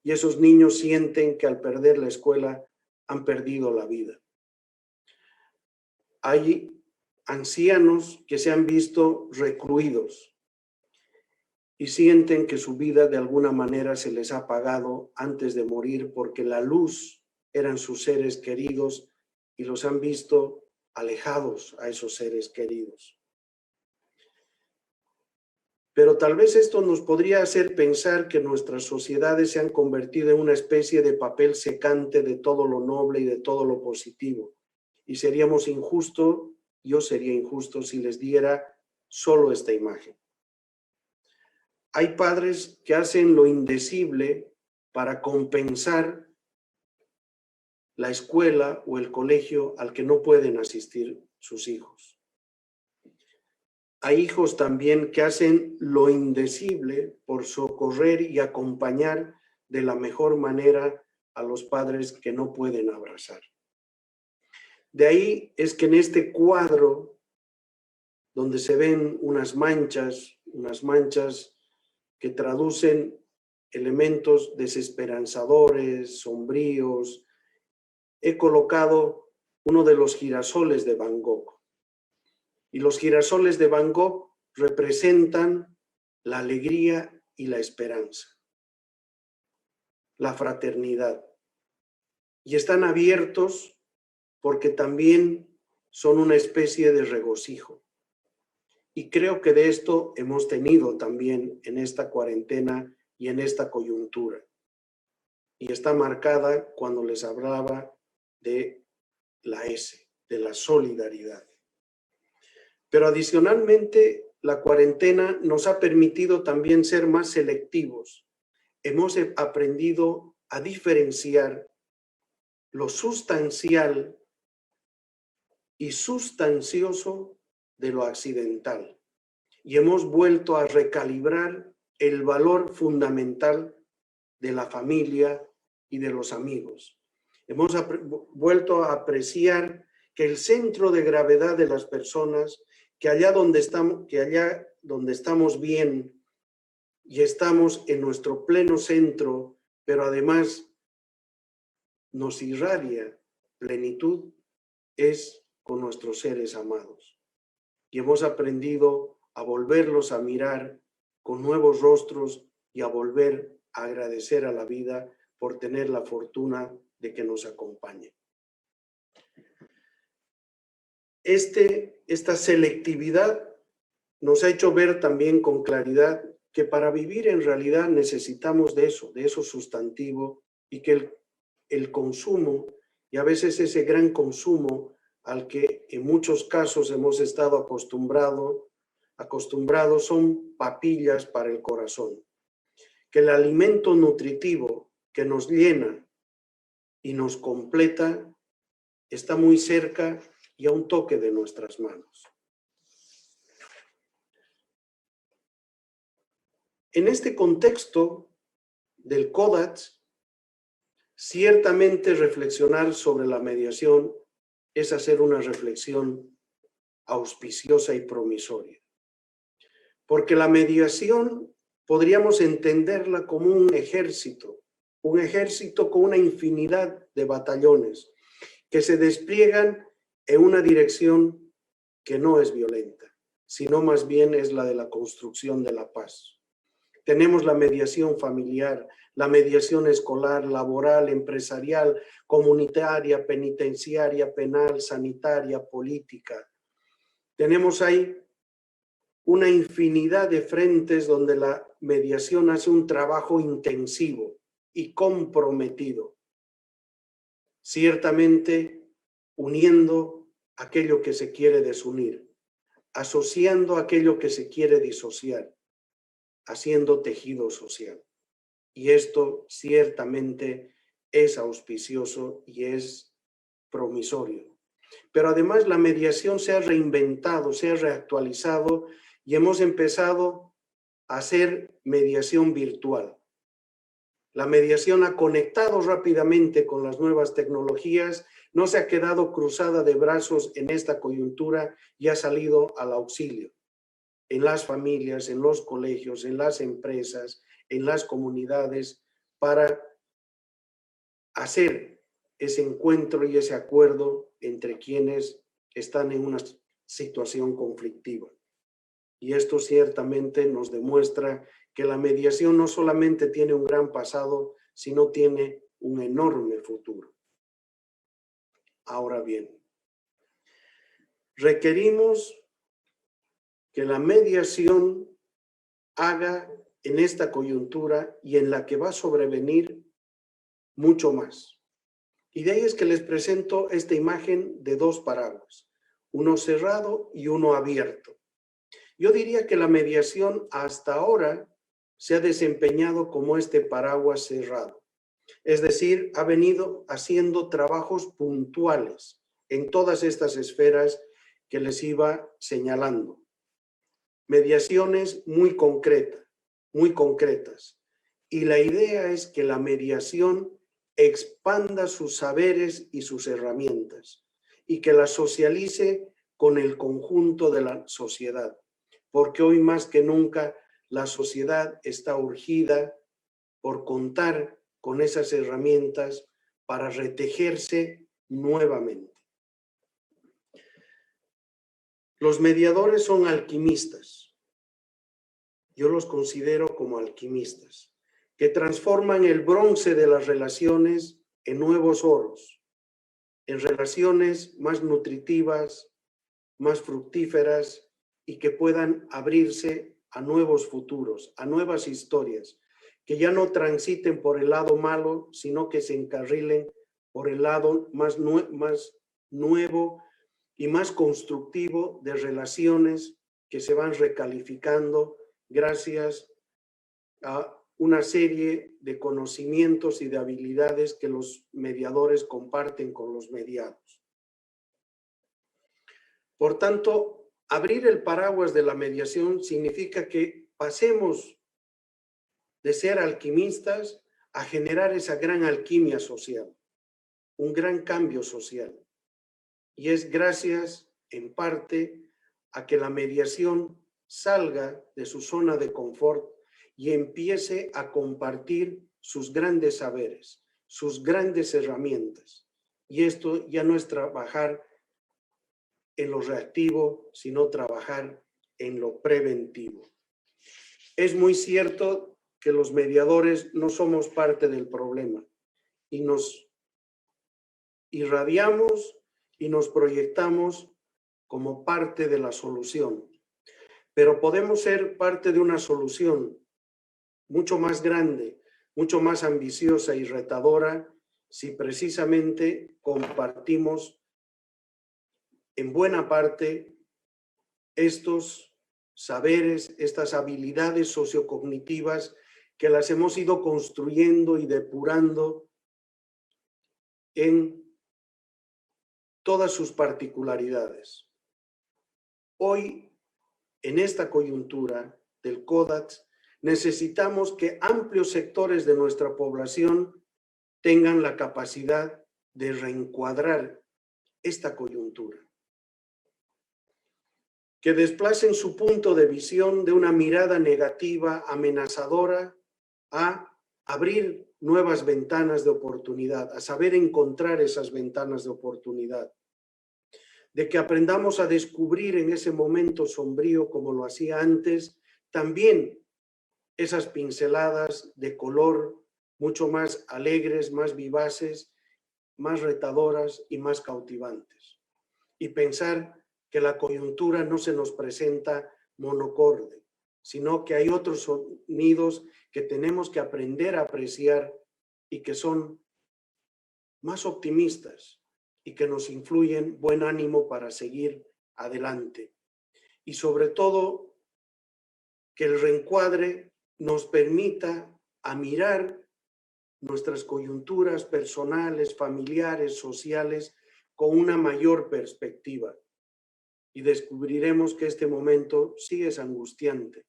Y esos niños sienten que al perder la escuela han perdido la vida. Hay ancianos que se han visto recluidos y sienten que su vida de alguna manera se les ha apagado antes de morir porque la luz eran sus seres queridos y los han visto alejados a esos seres queridos. Pero tal vez esto nos podría hacer pensar que nuestras sociedades se han convertido en una especie de papel secante de todo lo noble y de todo lo positivo. Y seríamos injustos, yo sería injusto si les diera solo esta imagen. Hay padres que hacen lo indecible para compensar la escuela o el colegio al que no pueden asistir sus hijos. Hay hijos también que hacen lo indecible por socorrer y acompañar de la mejor manera a los padres que no pueden abrazar. De ahí es que en este cuadro, donde se ven unas manchas que traducen elementos desesperanzadores, sombríos, he colocado uno de los girasoles de Van Gogh. Y los girasoles de Van Gogh representan la alegría y la esperanza, la fraternidad. Y están abiertos porque también son una especie de regocijo. Y creo que de esto hemos tenido también en esta cuarentena y en esta coyuntura. Y está marcada cuando les hablaba de la S, de la solidaridad. Pero adicionalmente, la cuarentena nos ha permitido también ser más selectivos. Hemos aprendido a diferenciar lo sustancial y sustancioso de lo accidental. Y hemos vuelto a recalibrar el valor fundamental de la familia y de los amigos. Hemos vuelto a apreciar que el centro de gravedad de las personas, que allá donde estamos bien y estamos en nuestro pleno centro, pero además nos irradia plenitud, es con nuestros seres amados. Y hemos aprendido a volverlos a mirar con nuevos rostros y a volver a agradecer a la vida por tener la fortuna de que nos acompañe. Esta selectividad nos ha hecho ver también con claridad que para vivir en realidad necesitamos de eso sustantivo, y que el consumo, y a veces ese gran consumo al que en muchos casos hemos estado acostumbrados, son papillas para el corazón. Que el alimento nutritivo que nos llena y nos completa está muy cerca y a un toque de nuestras manos. En este contexto del CODATS, ciertamente reflexionar sobre la mediación es hacer una reflexión auspiciosa y promisoria. Porque la mediación podríamos entenderla como un ejército con una infinidad de batallones que se despliegan en una dirección que no es violenta, sino más bien es la de la construcción de la paz. Tenemos la mediación familiar, la mediación escolar, laboral, empresarial, comunitaria, penitenciaria, penal, sanitaria, política. Tenemos ahí una infinidad de frentes donde la mediación hace un trabajo intensivo y comprometido, ciertamente uniendo aquello que se quiere desunir, asociando aquello que se quiere disociar, haciendo tejido social. Y esto ciertamente es auspicioso y es promisorio. Pero además la mediación se ha reinventado, se ha reactualizado y hemos empezado a hacer mediación virtual. La mediación ha conectado rápidamente con las nuevas tecnologías, no se ha quedado cruzada de brazos en esta coyuntura y ha salido al auxilio. En las familias, en los colegios, en las empresas, en las comunidades, para hacer ese encuentro y ese acuerdo entre quienes están en una situación conflictiva. Y esto ciertamente nos demuestra que la mediación no solamente tiene un gran pasado, sino tiene un enorme futuro. Ahora bien, requerimos que la mediación haga en esta coyuntura y en la que va a sobrevenir mucho más. Y de ahí es que les presento esta imagen de dos paraguas, uno cerrado y uno abierto. Yo diría que la mediación hasta ahora se ha desempeñado como este paraguas cerrado. Es decir, ha venido haciendo trabajos puntuales en todas estas esferas que les iba señalando. Mediaciones muy concretas. Y la idea es que la mediación expanda sus saberes y sus herramientas y que la socialice con el conjunto de la sociedad. Porque hoy más que nunca la sociedad está urgida por contar con esas herramientas para retejerse nuevamente. Los mediadores son alquimistas. Yo los considero como alquimistas, que transforman el bronce de las relaciones en nuevos oros, en relaciones más nutritivas, más fructíferas, y que puedan abrirse a nuevos futuros, a nuevas historias, que ya no transiten por el lado malo, sino que se encarrilen por el lado más nuevo y más constructivo de relaciones que se van recalificando gracias a una serie de conocimientos y de habilidades que los mediadores comparten con los mediados. Por tanto, abrir el paraguas de la mediación significa que pasemos de ser alquimistas a generar esa gran alquimia social, un gran cambio social. Y es gracias, en parte, a que la mediación salga de su zona de confort y empiece a compartir sus grandes saberes, sus grandes herramientas. Y esto ya no es trabajar en lo reactivo, sino trabajar en lo preventivo. Es muy cierto que los mediadores no somos parte del problema y nos irradiamos y nos proyectamos como parte de la solución. Pero podemos ser parte de una solución mucho más grande, mucho más ambiciosa y retadora si precisamente compartimos en buena parte estos saberes, estas habilidades sociocognitivas que las hemos ido construyendo y depurando en todas sus particularidades. Hoy, en esta coyuntura del CODAX, necesitamos que amplios sectores de nuestra población tengan la capacidad de reencuadrar esta coyuntura, que desplacen su punto de visión de una mirada negativa, amenazadora, a abrir nuevas ventanas de oportunidad, a saber encontrar esas ventanas de oportunidad, de que aprendamos a descubrir en ese momento sombrío, como lo hacía antes, también esas pinceladas de color mucho más alegres, más vivaces, más retadoras y más cautivantes. Y pensar que la coyuntura no se nos presenta monocorde, sino que hay otros sonidos que tenemos que aprender a apreciar y que son más optimistas y que nos influyen buen ánimo para seguir adelante. Y sobre todo, que el reencuadre nos permita a mirar nuestras coyunturas personales, familiares, sociales, con una mayor perspectiva. Y descubriremos que este momento sí es angustiante,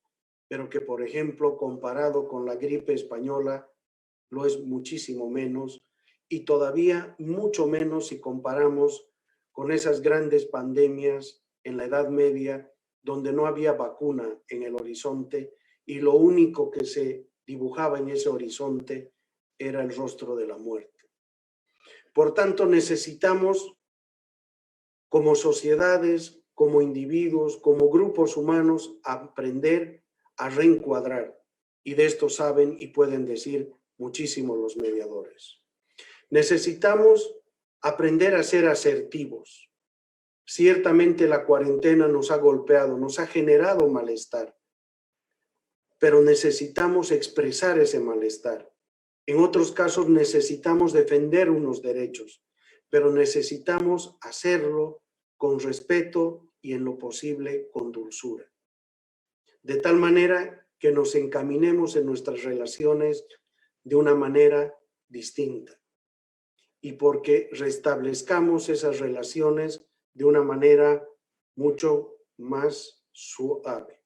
pero que, por ejemplo, comparado con la gripe española, lo es muchísimo menos, y todavía mucho menos si comparamos con esas grandes pandemias en la Edad Media, donde no había vacuna en el horizonte y lo único que se dibujaba en ese horizonte era el rostro de la muerte. Por tanto, necesitamos, como sociedades, como individuos, como grupos humanos, aprender a reencuadrar. Y de esto saben y pueden decir muchísimo los mediadores. Necesitamos aprender a ser asertivos. Ciertamente la cuarentena nos ha golpeado, nos ha generado malestar, pero necesitamos expresar ese malestar. En otros casos necesitamos defender unos derechos, pero necesitamos hacerlo con respeto y en lo posible con dulzura. De tal manera que nos encaminemos en nuestras relaciones de una manera distinta y porque restablezcamos esas relaciones de una manera mucho más suave.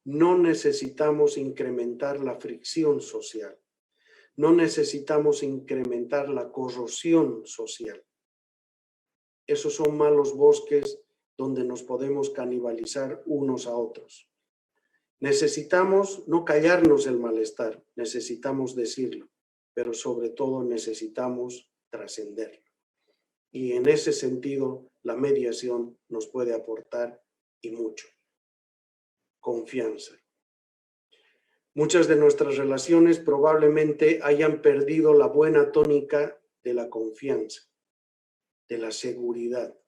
No necesitamos incrementar la fricción social. No necesitamos incrementar la corrosión social. Esos son malos bosques donde nos podemos canibalizar unos a otros. Necesitamos no callarnos el malestar, necesitamos decirlo, pero sobre todo necesitamos trascenderlo. Y en ese sentido, la mediación nos puede aportar y mucho. Confianza. Muchas de nuestras relaciones probablemente hayan perdido la buena tónica de la confianza, de la seguridad.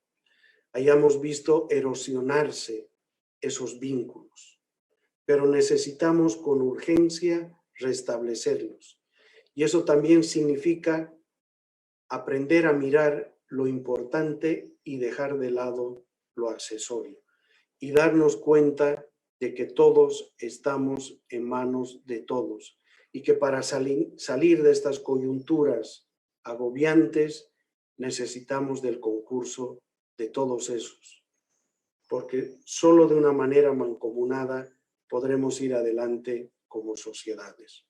Hayamos visto erosionarse esos vínculos, pero necesitamos con urgencia restablecerlos. Y eso también significa aprender a mirar lo importante y dejar de lado lo accesorio y darnos cuenta de que todos estamos en manos de todos y que para salir de estas coyunturas agobiantes necesitamos del concurso de todos esos, porque solo de una manera mancomunada podremos ir adelante como sociedades.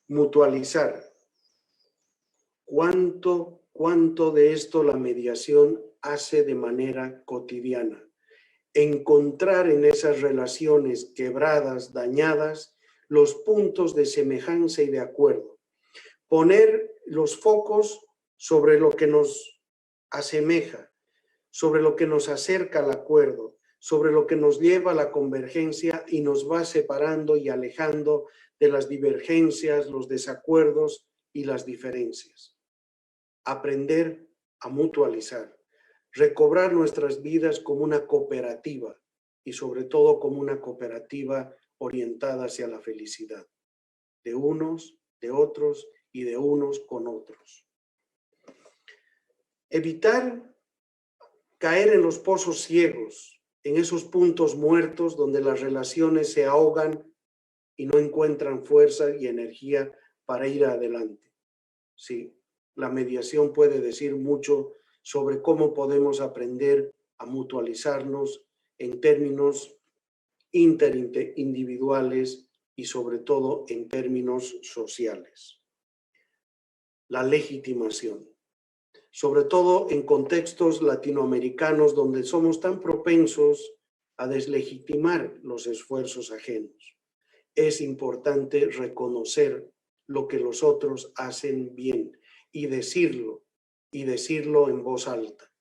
Mutualizar. ¿Cuánto de esto la mediación hace de manera cotidiana? Encontrar en esas relaciones quebradas, dañadas, los puntos de semejanza y de acuerdo. Poner los focos sobre lo que nos asemeja, sobre lo que nos acerca al acuerdo, sobre lo que nos lleva a la convergencia y nos va separando y alejando de las divergencias, los desacuerdos y las diferencias. Aprender a mutualizar, recobrar nuestras vidas como una cooperativa y sobre todo como una cooperativa orientada hacia la felicidad, de unos, de otros y de unos con otros. Evitar caer en los pozos ciegos, en esos puntos muertos donde las relaciones se ahogan y no encuentran fuerza y energía para ir adelante. Sí, la mediación puede decir mucho sobre cómo podemos aprender a mutualizarnos en términos interindividuales y sobre todo en términos sociales. La legitimación, sobre todo en contextos latinoamericanos donde somos tan propensos a deslegitimar los esfuerzos ajenos. Es importante reconocer lo que los otros hacen bien y decirlo en voz alta.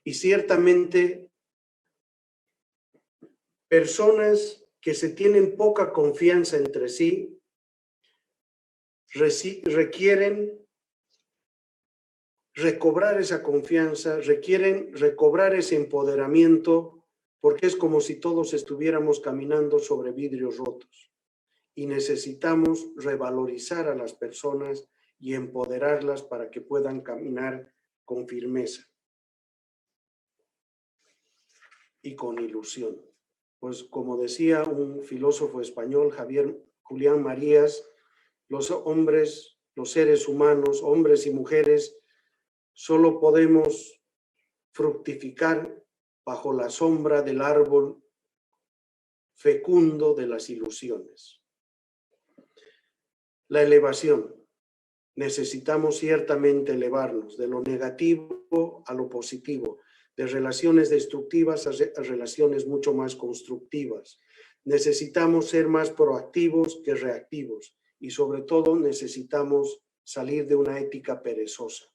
Y ciertamente Personas que se tienen poca confianza entre sí requieren recobrar esa confianza, requieren recobrar ese empoderamiento, porque es como si todos estuviéramos caminando sobre vidrios rotos y necesitamos revalorizar a las personas y empoderarlas para que puedan caminar con firmeza y con ilusión. Pues como decía un filósofo español, Julián Marías, los hombres, los seres humanos, hombres y mujeres, solo podemos fructificar bajo la sombra del árbol fecundo de las ilusiones. La elevación. Necesitamos ciertamente elevarnos de lo negativo a lo positivo, de relaciones destructivas a relaciones mucho más constructivas. Necesitamos ser más proactivos que reactivos y sobre todo necesitamos salir de una ética perezosa,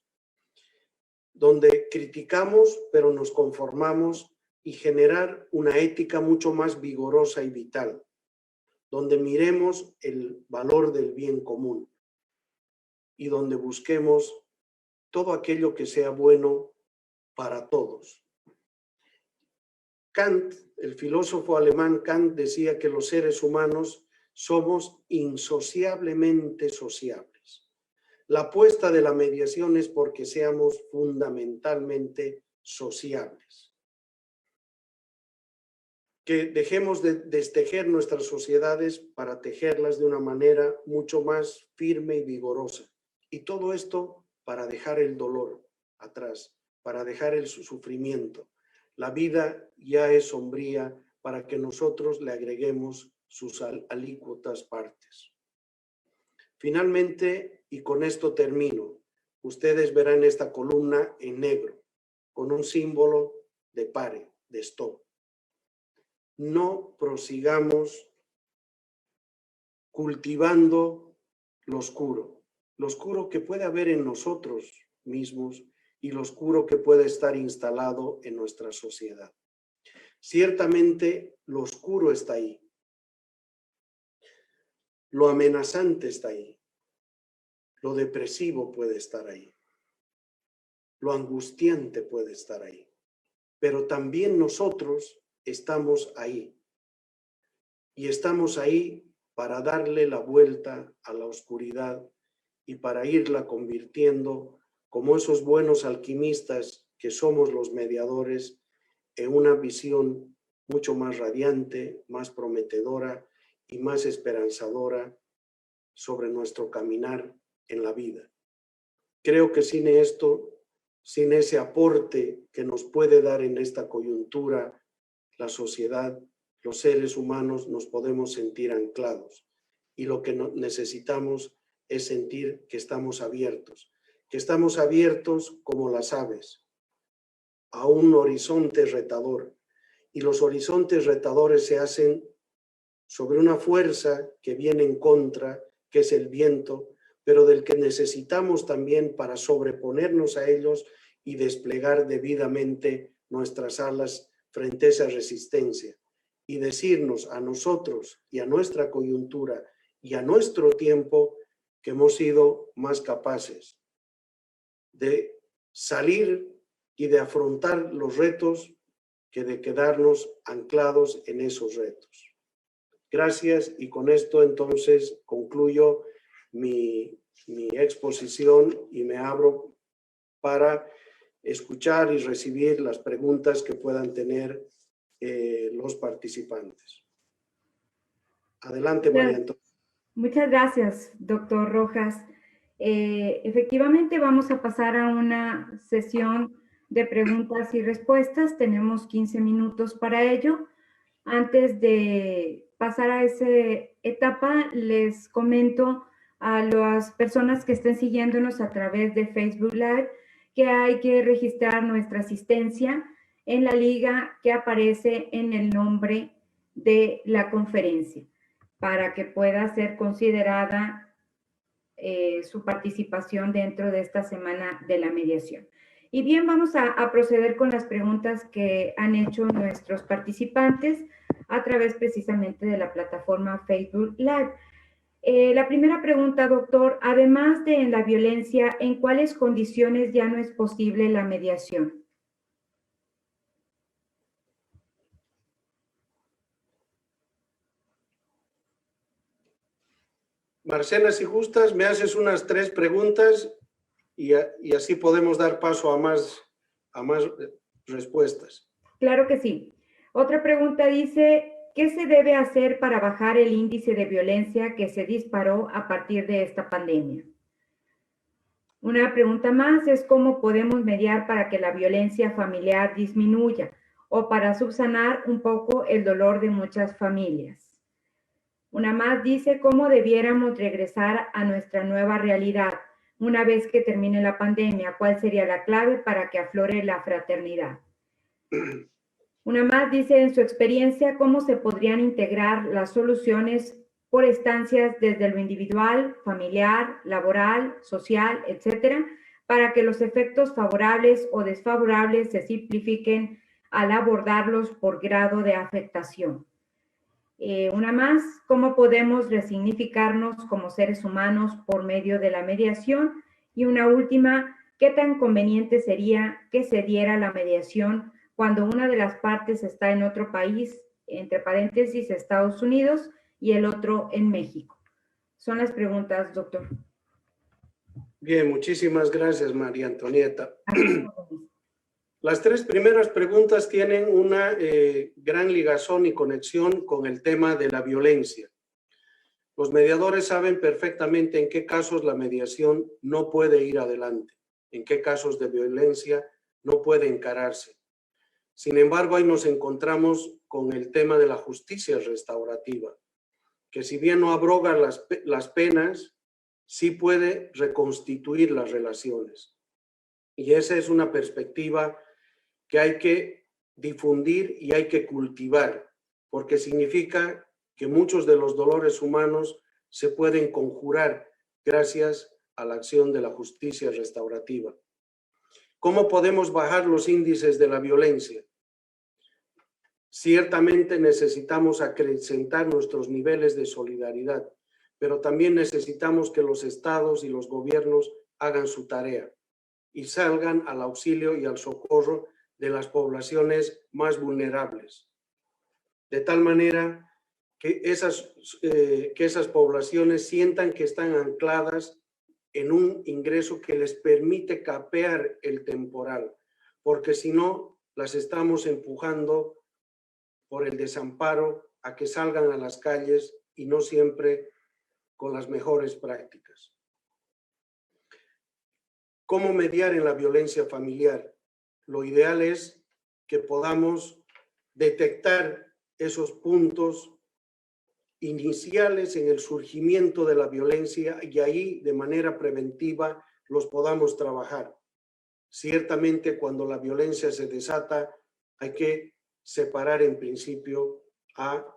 donde criticamos pero nos conformamos, y generar una ética mucho más vigorosa y vital, donde miremos el valor del bien común y donde busquemos todo aquello que sea bueno para todos. Kant, el filósofo alemán Kant, decía que los seres humanos somos insociablemente sociables. La apuesta de la mediación es porque seamos fundamentalmente sociables. Que dejemos de destejer nuestras sociedades para tejerlas de una manera mucho más firme y vigorosa. Y todo esto para dejar el dolor atrás, para dejar el sufrimiento. La vida ya es sombría para que nosotros le agreguemos sus alícuotas partes. Finalmente, y con esto termino, ustedes verán esta columna en negro, con un símbolo de pare, de stop. No prosigamos cultivando lo oscuro que puede haber en nosotros mismos y lo oscuro que puede estar instalado en nuestra sociedad. Ciertamente lo oscuro está ahí, lo amenazante está ahí, lo depresivo puede estar ahí, lo angustiante puede estar ahí, pero también nosotros estamos ahí y estamos ahí para darle la vuelta a la oscuridad y para irla convirtiendo, como esos buenos alquimistas que somos los mediadores, en una visión mucho más radiante, más prometedora y más esperanzadora sobre nuestro caminar en la vida. Creo que sin esto, sin ese aporte que nos puede dar en esta coyuntura la sociedad, los seres humanos nos podemos sentir anclados, y lo que necesitamos es sentir que estamos abiertos como las aves a un horizonte retador, y los horizontes retadores se hacen sobre una fuerza que viene en contra, que es el viento, pero del que necesitamos también para sobreponernos a ellos y desplegar debidamente nuestras alas frente a esa resistencia, y decirnos a nosotros y a nuestra coyuntura y a nuestro tiempo que hemos sido más capaces de salir y de afrontar los retos que de quedarnos anclados en esos retos. Gracias, y con esto entonces concluyo mi exposición y me abro para escuchar y recibir las preguntas que puedan tener los participantes. Adelante, María Antonia. Muchas gracias, doctor Rojas. Efectivamente, vamos a pasar a una sesión de preguntas y respuestas. Tenemos 15 minutos para ello. Antes de pasar a esa etapa, les comento a las personas que estén siguiéndonos a través de Facebook Live que hay que registrar nuestra asistencia en la liga que aparece en el nombre de la conferencia, para que pueda ser considerada su participación dentro de esta semana de la mediación. Y bien, vamos a proceder con las preguntas que han hecho nuestros participantes. a través precisamente de la plataforma Facebook Live. La primera pregunta, doctor, además de en la violencia, ¿en cuáles condiciones ya no es posible la mediación? Marcela, si gustas, me haces unas 3 preguntas y así podemos dar paso a más respuestas. Claro que sí. Otra pregunta dice, ¿qué se debe hacer para bajar el índice de violencia que se disparó a partir de esta pandemia? Una pregunta más es cómo podemos mediar para que la violencia familiar disminuya o para subsanar un poco el dolor de muchas familias. Una más dice cómo debiéramos regresar a nuestra nueva realidad una vez que termine la pandemia, cuál sería la clave para que aflore la fraternidad. Una más dice en su experiencia cómo se podrían integrar las soluciones por estancias desde lo individual, familiar, laboral, social, etcétera, para que los efectos favorables o desfavorables se simplifiquen al abordarlos por grado de afectación. Una más, ¿cómo podemos resignificarnos como seres humanos por medio de la mediación? Y una última, ¿qué tan conveniente sería que se diera la mediación cuando una de las partes está en otro país, entre paréntesis Estados Unidos, y el otro en México? Son las preguntas, doctor. Bien, muchísimas gracias, María Antonieta. Las 3 primeras preguntas tienen una gran ligazón y conexión con el tema de la violencia. Los mediadores saben perfectamente en qué casos la mediación no puede ir adelante, en qué casos de violencia no puede encararse. Sin embargo, ahí nos encontramos con el tema de la justicia restaurativa, que si bien no abroga las penas, sí puede reconstituir las relaciones. Y esa es una perspectiva que hay que difundir y hay que cultivar, porque significa que muchos de los dolores humanos se pueden conjurar gracias a la acción de la justicia restaurativa. ¿Cómo podemos bajar los índices de la violencia? Ciertamente necesitamos acrecentar nuestros niveles de solidaridad, pero también necesitamos que los estados y los gobiernos hagan su tarea y salgan al auxilio y al socorro de las poblaciones más vulnerables, de tal manera que esas poblaciones sientan que están ancladas en un ingreso que les permite capear el temporal, porque si no, las estamos empujando por el desamparo a que salgan a las calles y no siempre con las mejores prácticas. ¿Cómo mediar en la violencia familiar? Lo ideal es que podamos detectar esos puntos iniciales en el surgimiento de la violencia y ahí de manera preventiva los podamos trabajar. Ciertamente cuando la violencia se desata hay que separar en principio a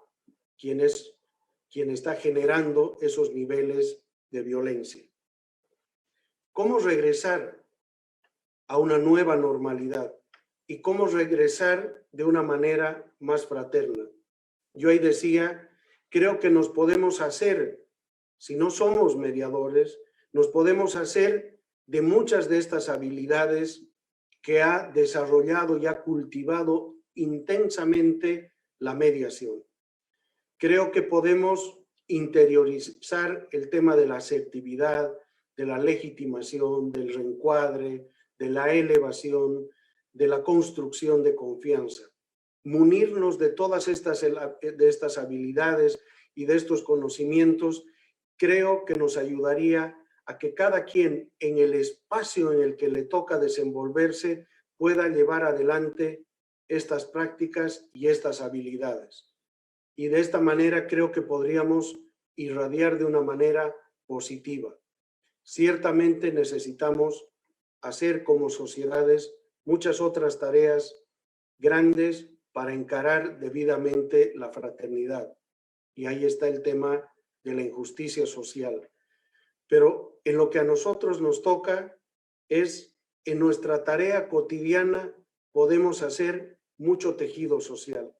quien está generando esos niveles de violencia. ¿Cómo regresar a una nueva normalidad y cómo regresar de una manera más fraterna? Yo ahí decía, creo que nos podemos hacer, si no somos mediadores, nos podemos hacer de muchas de estas habilidades que ha desarrollado y ha cultivado intensamente la mediación. Creo que podemos interiorizar el tema de la asertividad, de la legitimación, del reencuadre, de la elevación, de la construcción de confianza. Munirnos de todas estas habilidades y de estos conocimientos, creo que nos ayudaría a que cada quien en el espacio en el que le toca desenvolverse pueda llevar adelante estas prácticas y estas habilidades. Y de esta manera creo que podríamos irradiar de una manera positiva. Ciertamente necesitamos hacer como sociedades muchas otras tareas grandes para encarar debidamente la fraternidad. Y ahí está el tema de la injusticia social. Pero en lo que a nosotros nos toca es, en nuestra tarea cotidiana, podemos hacer mucho tejido social,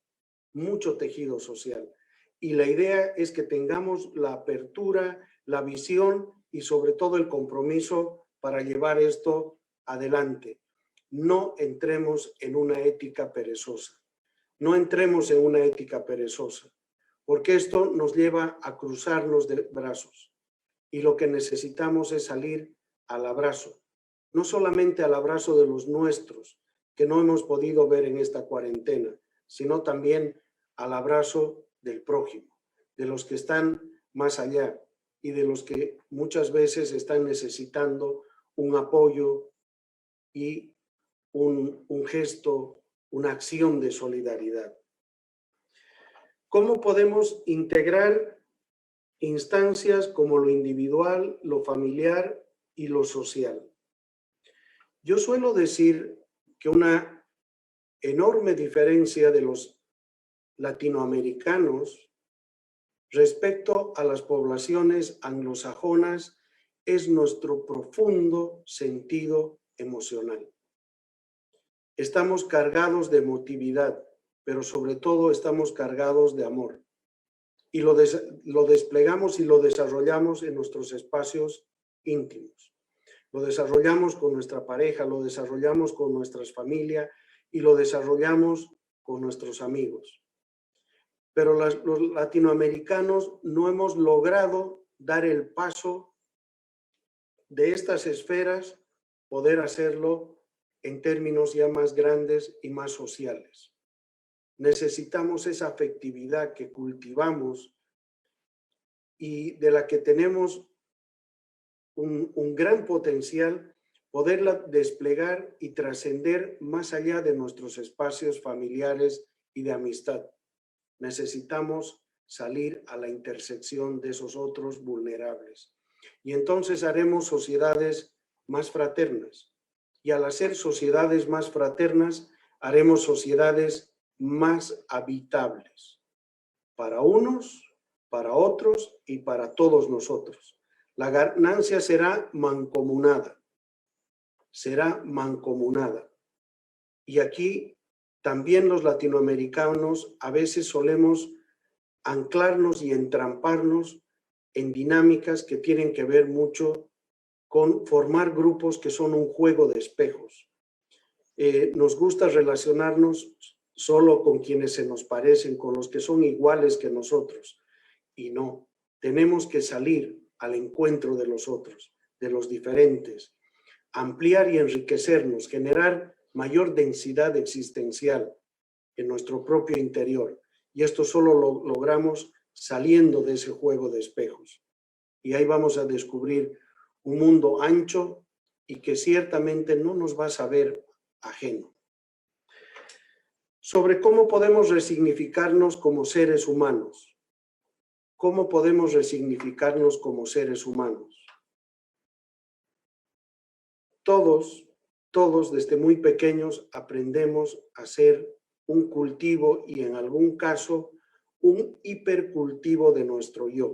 mucho tejido social. Y la idea es que tengamos la apertura, la visión y sobre todo el compromiso para llevar esto adelante. No entremos en una ética perezosa. No entremos en una ética perezosa, porque esto nos lleva a cruzarnos de brazos. Y lo que necesitamos es salir al abrazo, no solamente al abrazo de los nuestros, que no hemos podido ver en esta cuarentena, sino también al abrazo del prójimo, de los que están más allá y de los que muchas veces están necesitando un apoyo y un gesto, una acción de solidaridad. ¿Cómo podemos integrar instancias como lo individual, lo familiar y lo social? Yo suelo decir que una enorme diferencia de los latinoamericanos respecto a las poblaciones anglosajonas es nuestro profundo sentido emocional. Estamos cargados de emotividad, pero sobre todo estamos cargados de amor. Y lo desplegamos y lo desarrollamos en nuestros espacios íntimos. Lo desarrollamos con nuestra pareja, lo desarrollamos con nuestras familias y lo desarrollamos con nuestros amigos. Pero los latinoamericanos no hemos logrado dar el paso de estas esferas, poder hacerlo en términos ya más grandes y más sociales. Necesitamos esa afectividad que cultivamos y de la que tenemos un gran potencial, poderla desplegar y trascender más allá de nuestros espacios familiares y de amistad. Necesitamos salir a la intersección de esos otros vulnerables. Y entonces haremos sociedades más fraternas. Y al hacer sociedades más fraternas, haremos sociedades más habitables. Para unos, para otros y para todos nosotros. La ganancia será mancomunada. Será mancomunada. Y aquí también los latinoamericanos a veces solemos anclarnos y entramparnos en dinámicas que tienen que ver mucho con formar grupos que son un juego de espejos. Nos gusta relacionarnos solo con quienes se nos parecen, con los que son iguales que nosotros. Y no, tenemos que salir al encuentro de los otros, de los diferentes, ampliar y enriquecernos, generar mayor densidad existencial en nuestro propio interior. Y esto solo lo logramos saliendo de ese juego de espejos. Y ahí vamos a descubrir un mundo ancho y que ciertamente no nos va a saber ajeno. Sobre cómo podemos resignificarnos como seres humanos. ¿Cómo podemos resignificarnos como seres humanos? Todos desde muy pequeños aprendemos a ser un cultivo y en algún caso un hipercultivo de nuestro yo.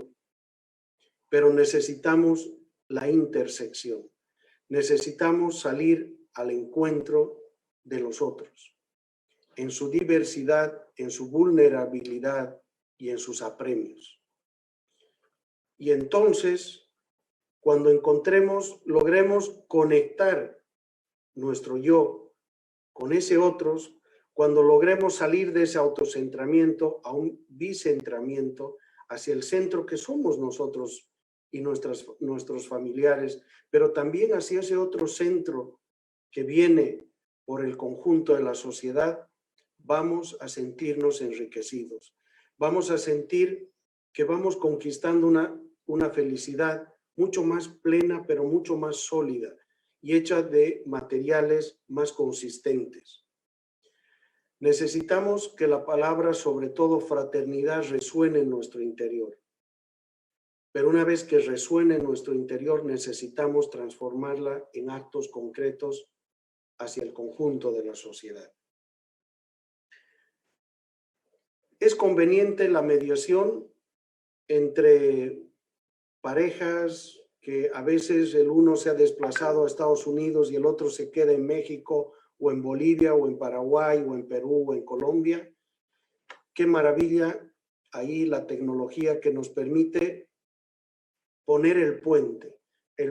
Pero necesitamos la intersección. Necesitamos salir al encuentro de los otros, en su diversidad, en su vulnerabilidad y en sus apremios. Y entonces, cuando logremos conectar nuestro yo con ese otros, cuando logremos salir de ese autocentramiento a un bicentramiento hacia el centro que somos nosotros y nuestros familiares, pero también hacia ese otro centro que viene por el conjunto de la sociedad, vamos a sentirnos enriquecidos. Vamos a sentir que vamos conquistando una felicidad mucho más plena, pero mucho más sólida y hecha de materiales más consistentes. Necesitamos que la palabra, sobre todo fraternidad, resuene en nuestro interior. Pero una vez que resuene en nuestro interior, necesitamos transformarla en actos concretos hacia el conjunto de la sociedad. Es conveniente la mediación entre parejas que a veces el uno se ha desplazado a Estados Unidos y el otro se queda en México o en Bolivia o en Paraguay o en Perú o en Colombia. qué maravilla ahí la tecnología que nos permite poner el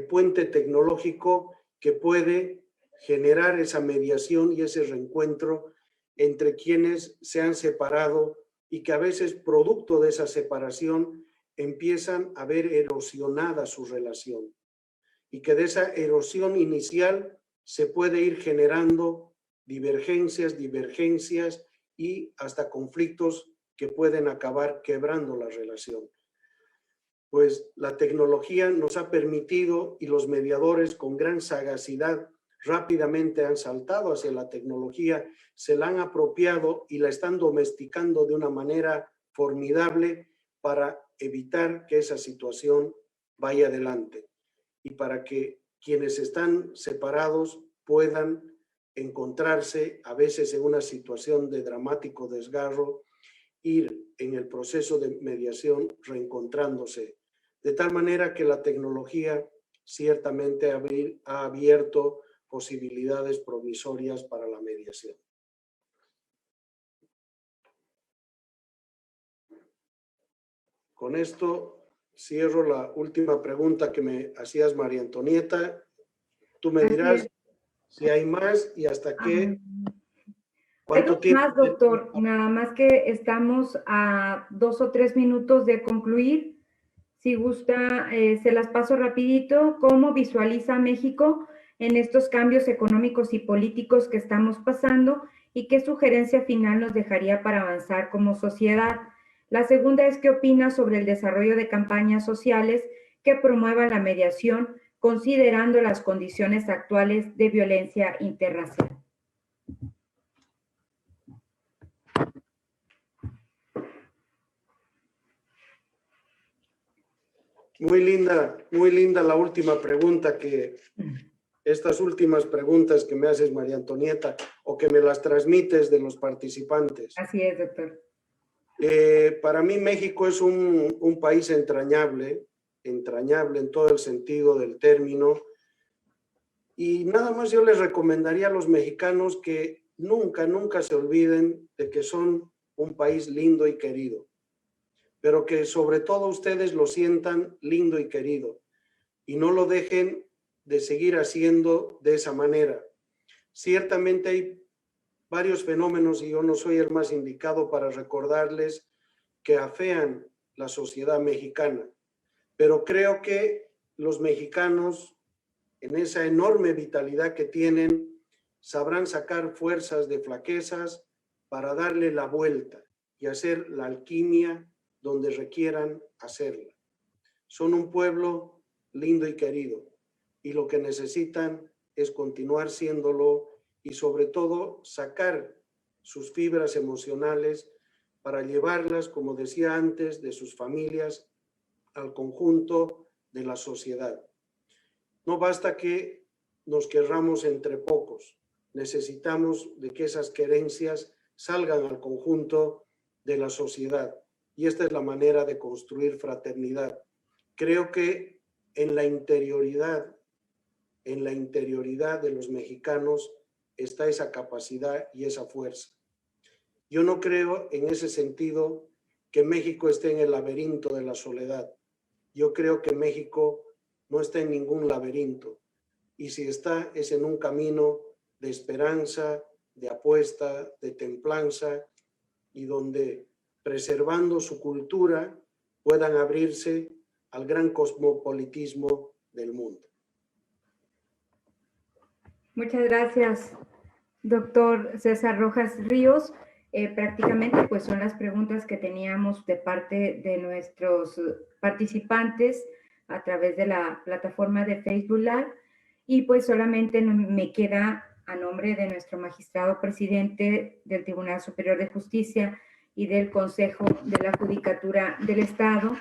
puente tecnológico que puede generar esa mediación y ese reencuentro entre quienes se han separado y que a veces producto de esa separación empiezan a ver erosionada su relación y que de esa erosión inicial se puede ir generando divergencias y hasta conflictos que pueden acabar quebrando la relación. Pues la tecnología nos ha permitido y los mediadores con gran sagacidad rápidamente han saltado hacia la tecnología, se la han apropiado y la están domesticando de una manera formidable para evitar que esa situación vaya adelante y para que quienes están separados puedan encontrarse a veces en una situación de dramático desgarro, ir en el proceso de mediación reencontrándose. De tal manera que la tecnología ciertamente ha abierto posibilidades promisorias para la mediación. Con esto cierro la última pregunta que me hacías, María Antonieta. Tú me dirás si hay más y hasta qué. ¿Cuánto tiempo? Más, doctor, nada más que estamos a 2 o 3 minutos de concluir. Si gusta, se las paso rapidito. ¿Cómo visualiza México en estos cambios económicos y políticos que estamos pasando? ¿Y qué sugerencia final nos dejaría para avanzar como sociedad? La segunda es, ¿qué opina sobre el desarrollo de campañas sociales que promuevan la mediación, considerando las condiciones actuales de violencia interracial? Muy linda la última pregunta estas últimas preguntas que me haces, María Antonieta, o que me las transmites de los participantes. Así es, doctor. Para mí México es un país entrañable en todo el sentido del término. Y nada más yo les recomendaría a los mexicanos que nunca se olviden de que son un país lindo y querido, pero que sobre todo ustedes lo sientan lindo y querido y no lo dejen de seguir haciendo de esa manera. Ciertamente hay varios fenómenos y yo no soy el más indicado para recordarles que afean la sociedad mexicana, pero creo que los mexicanos, en esa enorme vitalidad que tienen, sabrán sacar fuerzas de flaquezas para darle la vuelta y hacer la alquimia donde requieran hacerla. Son un pueblo lindo y querido y lo que necesitan es continuar siéndolo y sobre todo sacar sus fibras emocionales para llevarlas, como decía antes, de sus familias al conjunto de la sociedad. No basta que nos querramos entre pocos, necesitamos de que esas querencias salgan al conjunto de la sociedad. Y esta es la manera de construir fraternidad. Creo que en la interioridad de los mexicanos está esa capacidad y esa fuerza. Yo no creo en ese sentido que México esté en el laberinto de la soledad. Yo creo que México no está en ningún laberinto y si está es en un camino de esperanza, de apuesta, de templanza y donde preservando su cultura puedan abrirse al gran cosmopolitismo del mundo. Muchas gracias, doctor César Rojas Ríos. Prácticamente pues son las preguntas que teníamos de parte de nuestros participantes a través de la plataforma de Facebook Live y pues solamente me queda a nombre de nuestro magistrado presidente del Tribunal Superior de Justicia y del Consejo de la Judicatura del Estado,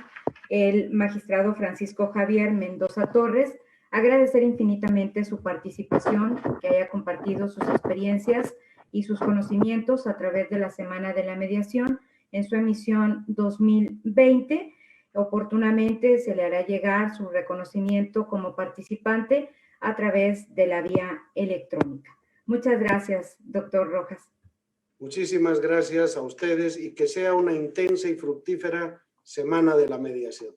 el magistrado Francisco Javier Mendoza Torres, agradecer infinitamente su participación, que haya compartido sus experiencias y sus conocimientos a través de la Semana de la Mediación en su emisión 2020. Oportunamente se le hará llegar su reconocimiento como participante a través de la vía electrónica. Muchas gracias, doctor Rojas. Muchísimas gracias a ustedes y que sea una intensa y fructífera Semana de la Mediación.